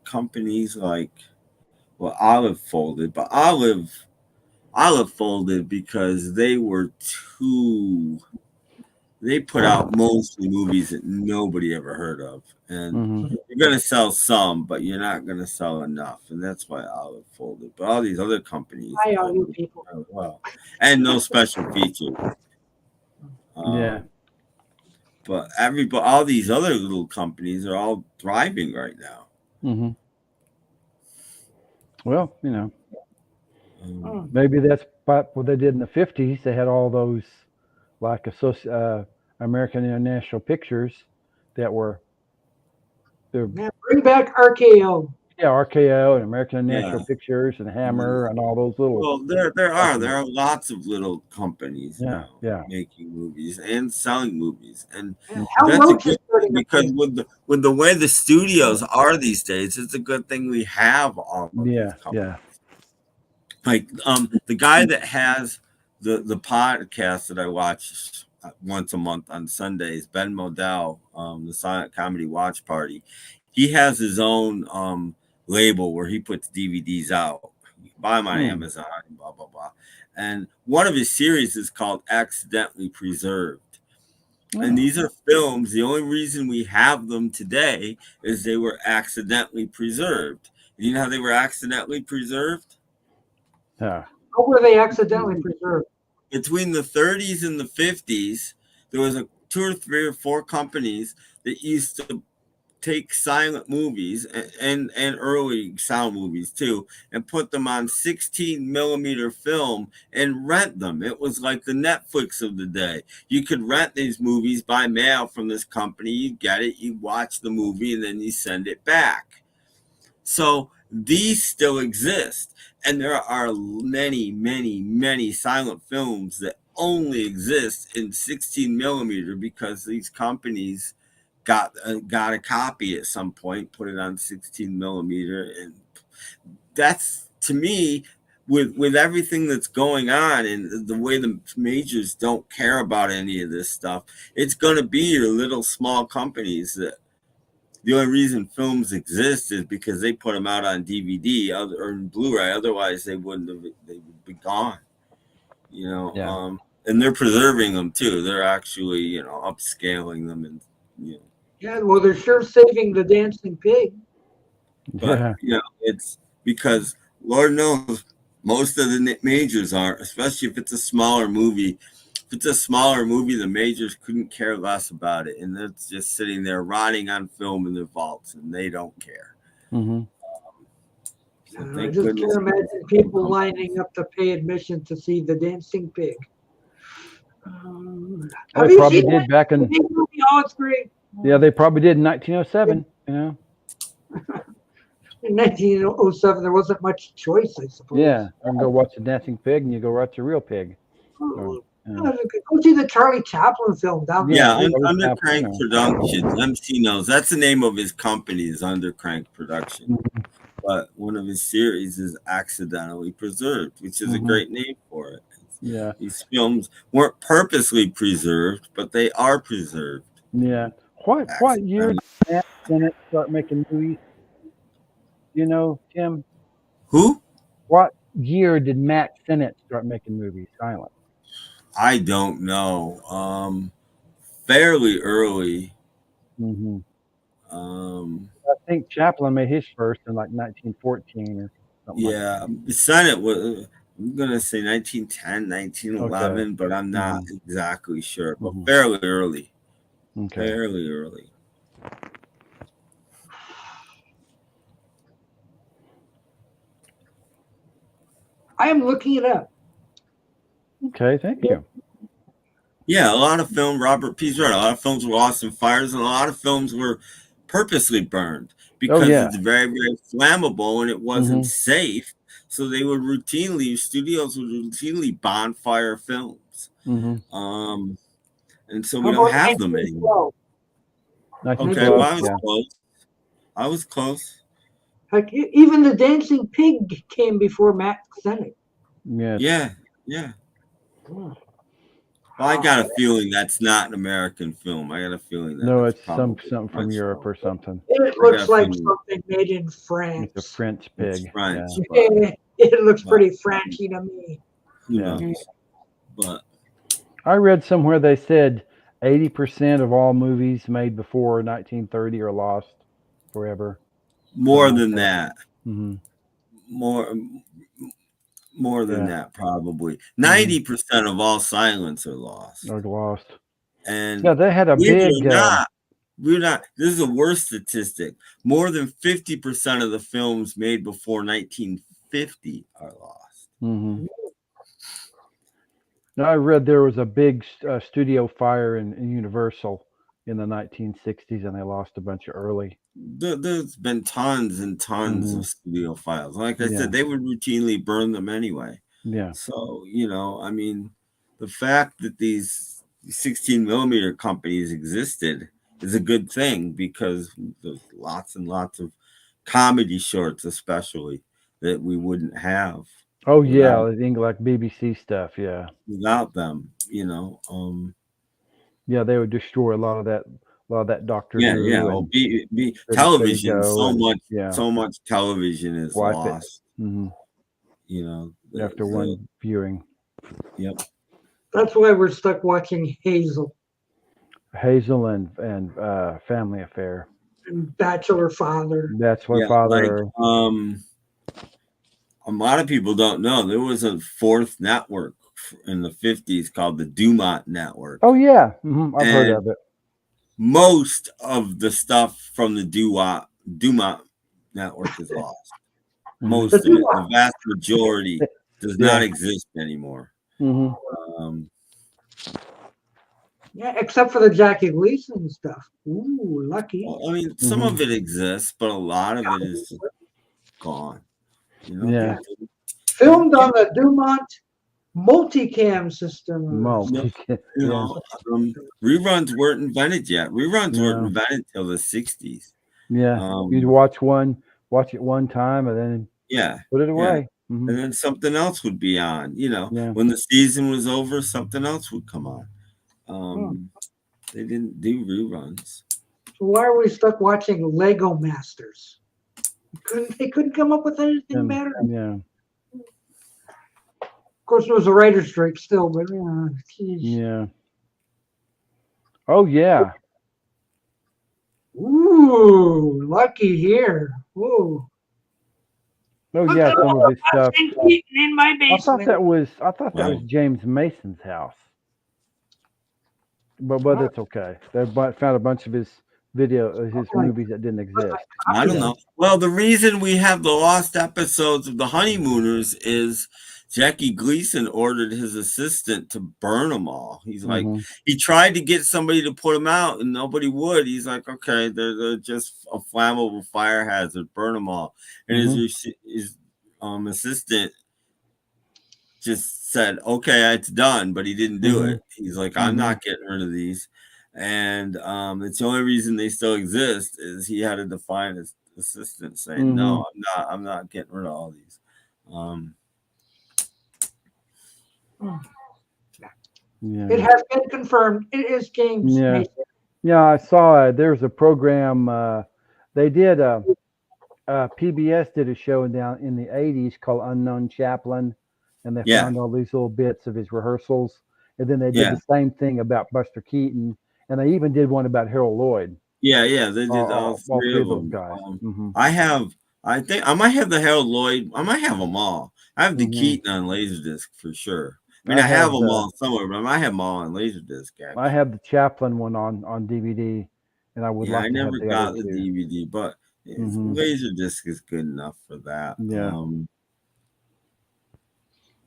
Companies like, Olive folded, but Olive folded because they put out mostly movies that nobody ever heard of. And you're going to sell some, but you're not going to sell enough. And that's why Olive folded. But all these other companies. Hi, all you people. Well, and no special features. But all these other little companies are all thriving right now. Mm-hmm. Well, maybe that's what they did in the 50s. They had all those like American International Pictures that were bring back RKO. Yeah, RKO and American International Pictures and Hammer and all those little. Well, there are lots of little companies now making movies and selling movies, and that's a good thing, because with the way the studios are these days, it's a good thing we have all of these companies. Like the guy that has the podcast that I watch once a month on Sundays, Ben Modell, the Silent Comedy Watch Party. He has his own label where he puts DVDs out. You can buy them on Amazon, blah blah blah. And one of his series is called Accidentally Preserved. And these are films. The only reason we have them today is they were accidentally preserved. And you know how they were accidentally preserved? How were they accidentally preserved? Between the 30s and the 50s, there was 2 or 3 or 4 companies that used to take silent movies and early sound movies too, and put them on 16 millimeter film and rent them. It was like the Netflix of the day. You could rent these movies by mail from this company. You get it, you watch the movie, and then you send it back. So these still exist, and there are many, many, many silent films that only exist in 16 millimeter because these companies got a copy at some point, put it on 16 millimeter, and that's, to me, with everything that's going on and the way the majors don't care about any of this stuff, it's going to be your little small companies that the only reason films exist is because they put them out on DVD or in Blu-ray. Otherwise, they would be gone. And they're preserving them too. They're actually upscaling them and Yeah, well, they're sure saving the dancing pig. But it's because Lord knows most of the majors aren't, especially if it's a smaller movie. If it's a smaller movie, the majors couldn't care less about it, and it's just sitting there rotting on film in their vaults, and they don't care. I just can't imagine people lining up to pay admission to see the dancing pig. They probably did back in. Oh, it's great. Yeah, they probably did in 1907. In 1907, there wasn't much choice, I suppose. Yeah, I can go watch the dancing pig, and you go watch the real pig. Go see the Charlie Chaplin film down there. Yeah, Under Crank Productions. MC knows that's the name of his company, is Under Crank Production. But one of his series is Accidentally Preserved, which is a great name for it. Yeah, these films weren't purposely preserved, but they are preserved. Yeah. What year did it start making movies? Tim? Who? What year did Matt Sennett start making movies silent? I don't know. Fairly early. Mm-hmm. I think Chaplin made his first in like 1914 or something. Yeah, Senate was. I'm gonna say 1910, 1911, Okay. but I'm not exactly sure. But Mhm. fairly early. Okay. Fairly early. I am looking it up. Okay, thank you. Yeah, a lot of film. Robert P's right. A lot of films were lost in fires, and a lot of films were purposely burned because yeah. it's very, very flammable and it wasn't safe. So they would routinely, studios would routinely bonfire films. Mm-hmm. And so How we don't about have them anymore. 1912? Okay, well, I was close. I was close. Like even the Dancing Pig came before Matt Sennett. Yeah. Well, I got a feeling that's not an American film. I got a feeling that No, it's it's probably something from Europe or something. It looks like something made in France. It's a French pig. French, yeah. It looks pretty Frenchy to me. Who knows? But I read somewhere they said 80% of all movies made before 1930 are lost forever. More than that. Mm-hmm. More than that, probably. 90% of all silents are lost. Are lost. And yeah, they had a big. We're not. This is the worst statistic. More than 50% of the films made before 1950 are lost. Mm-hmm. I read there was a big studio fire in Universal in the 1960s, and they lost a bunch of early. There's been tons and tons of studio files. Like I said, they would routinely burn them anyway. Yeah. So, I mean, the fact that these 16 millimeter companies existed is a good thing because there's lots and lots of comedy shorts, especially, that we wouldn't have. Oh yeah, like BBC stuff. Yeah. Without them, Yeah, they would destroy a lot of that Doctor Who. Yeah. And television. So much television is lost. After one viewing. Yep. That's why we're stuck watching Hazel. Hazel and Family Affair. And Bachelor Father. Bachelor Father. A lot of people don't know there was a fourth network in the 50s called the Dumont Network. Oh yeah, I've heard of it. Most of the stuff from the Dumont Network is lost. Most of it, the vast majority, does not exist anymore. Yeah, except for the Jackie Gleason stuff. Ooh, lucky. Well, I mean, some of it exists, but a lot of it is gone. Yeah. Filmed on the Dumont multicam system. Reruns weren't invented yet. Reruns weren't invented till the 60s. Yeah. You'd watch it one time and then put it away. Yeah. And then something else would be on. When the season was over, something else would come on. They didn't do reruns. So why are we stuck watching Lego Masters? They couldn't come up with anything better. Yeah. Of course, it was a writer's strike still, but yeah. Oh yeah. Ooh, lucky here. Ooh. Oh yeah, some of his stuff. In my basement. I thought that was James Mason's house. But it's okay. They found a bunch of his movies that didn't exist. I don't know. Well, the reason we have the lost episodes of The Honeymooners is Jackie Gleason ordered his assistant to burn them all. He's like, he tried to get somebody to put them out and nobody would. He's like, okay, they're just a flammable fire hazard, burn them all. And his assistant just said, okay, it's done, but he didn't do it. He's like, I'm not getting rid of these. And it's the only reason they still exist is he had to define his assistant saying, no, I'm not getting rid of all these. It has been confirmed. It is James Mason. Yeah, I saw there's a program they did PBS did a show down in the 80s called Unknown Chaplain, and they Yeah. found all these little bits of his rehearsals. And then they did Yeah. the same thing about Buster Keaton, and they even did one about Harold Lloyd. Yeah, they did all three of those them. guys. I think I might have the Harold Lloyd. I might have them all. I have the Mhm. Keaton on Laserdisc for sure. I mean, I have them all somewhere, but I might have them all on Laserdisc. Actually. I have the Chaplain one on DVD, and I would Yeah, like I to have never the got other the two. DVD, but Laserdisc is good enough for that. Yeah.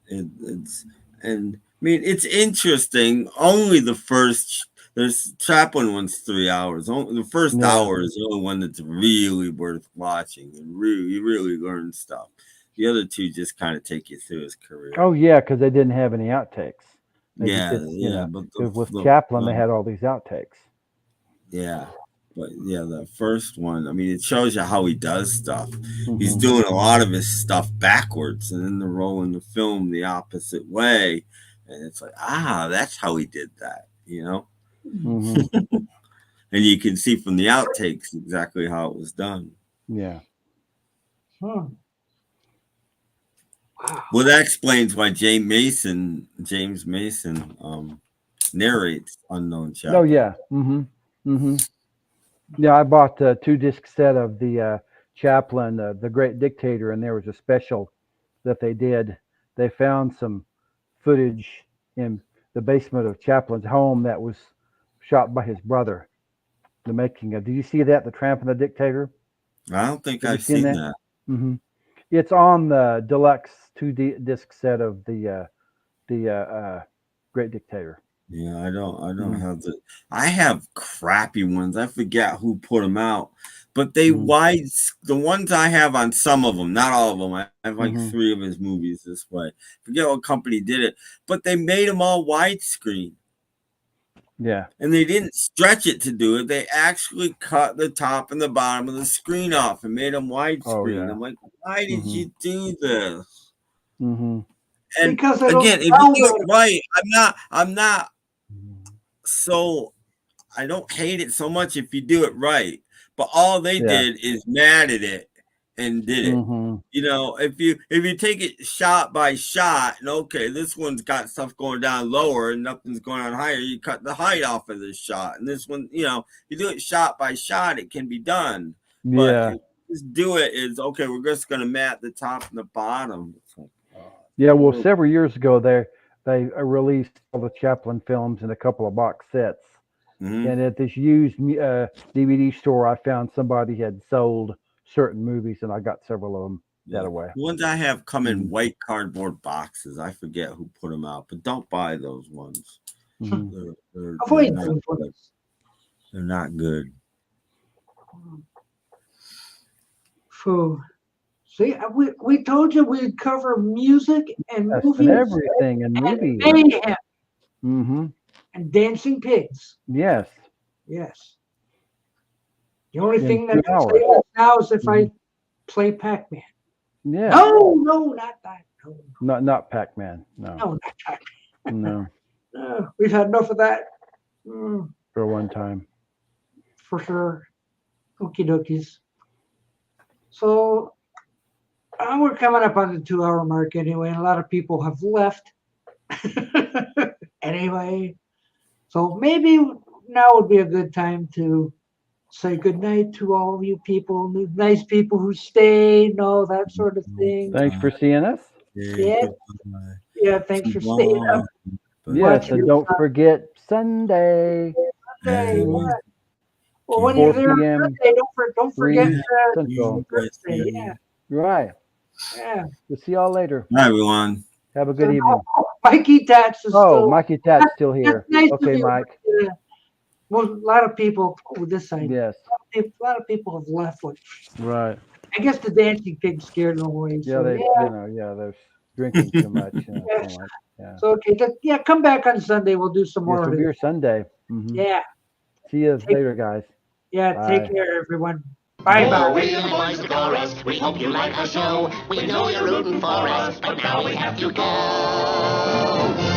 It's and I mean it's interesting. Only the first there's Chaplin one's 3 hours. Only the first hour is the only one that's really worth watching, and you really learn stuff. The other two just kind of take you through his career. Oh yeah, because they didn't have any outtakes. But with Chaplin they had all these outtakes. Yeah. But yeah, the first one, I mean, it shows you how he does stuff. He's doing a lot of his stuff backwards, and then they're rolling the film the opposite way. And it's like, that's how he did that, you know? And you can see from the outtakes exactly how it was done. Yeah. Wow. Well, that explains why James Mason narrates Unknown Chaplain. Oh, yeah. Yeah, I bought a 2-disc set of the Chaplin, The Great Dictator, and there was a special that they did. They found some footage in the basement of Chaplin's home that was shot by his brother. The making of. Did you see that? The Tramp and the Dictator? I don't think I've seen that. It's on the deluxe 2-disc set of the Great Dictator. Yeah, I don't have the. I have crappy ones. I forget who put them out, but they the ones I have on some of them, not all of them. I have like 3 of his movies this way. Forget what company did it, but they made them all widescreen. Yeah, and they didn't stretch it to do it. They actually cut the top and the bottom of the screen off and made them widescreen. Oh, yeah. I'm like, why did you do this? Mm-hmm. And Because again, if you do it right, I'm not so I don't hate it so much if you do it right. But all they did is mad at it and did it. Mm-hmm. You know, if you take it shot by shot, and okay, this one's got stuff going down lower and nothing's going on higher, you cut the height off of this shot. And this one, you know, you do it shot by shot, it can be done. Yeah. But just do it is okay, we're just gonna mat the top and the bottom. Like, yeah, well, several years ago they released all the Chaplin films in a couple of box sets. Mm-hmm. And at this used DVD store, I found somebody had sold certain movies, and I got several of them that way. The ones I have come in white cardboard boxes. I forget who put them out, but don't buy those ones. Mm-hmm. They're not good. So, see, we told you we'd cover music and movies and everything and movies. Mayhem. Mm-hmm. And dancing pigs. Yes. Yes. The only In thing 2 that hours. I say now is if I play Pac-Man. Yeah. No, not that. No. Not Pac-Man. No. No, not Pac-Man. No. We've had enough of that. For one time. For sure. Okie dokies. So we're coming up on the 2-hour mark anyway, and a lot of people have left. Anyway. So maybe now would be a good time to say goodnight to all of you people, nice people who stayed, all that sort of thing. Thanks for seeing us. Yeah, thanks for staying up. Yes, and don't forget Sunday. Well, when you're there on Sunday, don't forget Central. birthday. Yeah. Right. Yeah. We'll see y'all later. Hi, everyone. Have a good evening. Mikey Tats is still. Mikey Tat's still here. Nice Okay, Mike. Well, a lot of people this side. Yes. A lot of people have left. Right. I guess the dancing pig scared them away. Yeah, they're drinking too much. Yes. Yeah. So okay, come back on Sunday. We'll do some more Yes, of it'll be it. your Sunday. Mm-hmm. Yeah. See you later, guys. Yeah. Bye. Take care, everyone. Bye-bye. We're the boys of chorus. We hope you like our show. We know you're rooting for us, but now we have to go.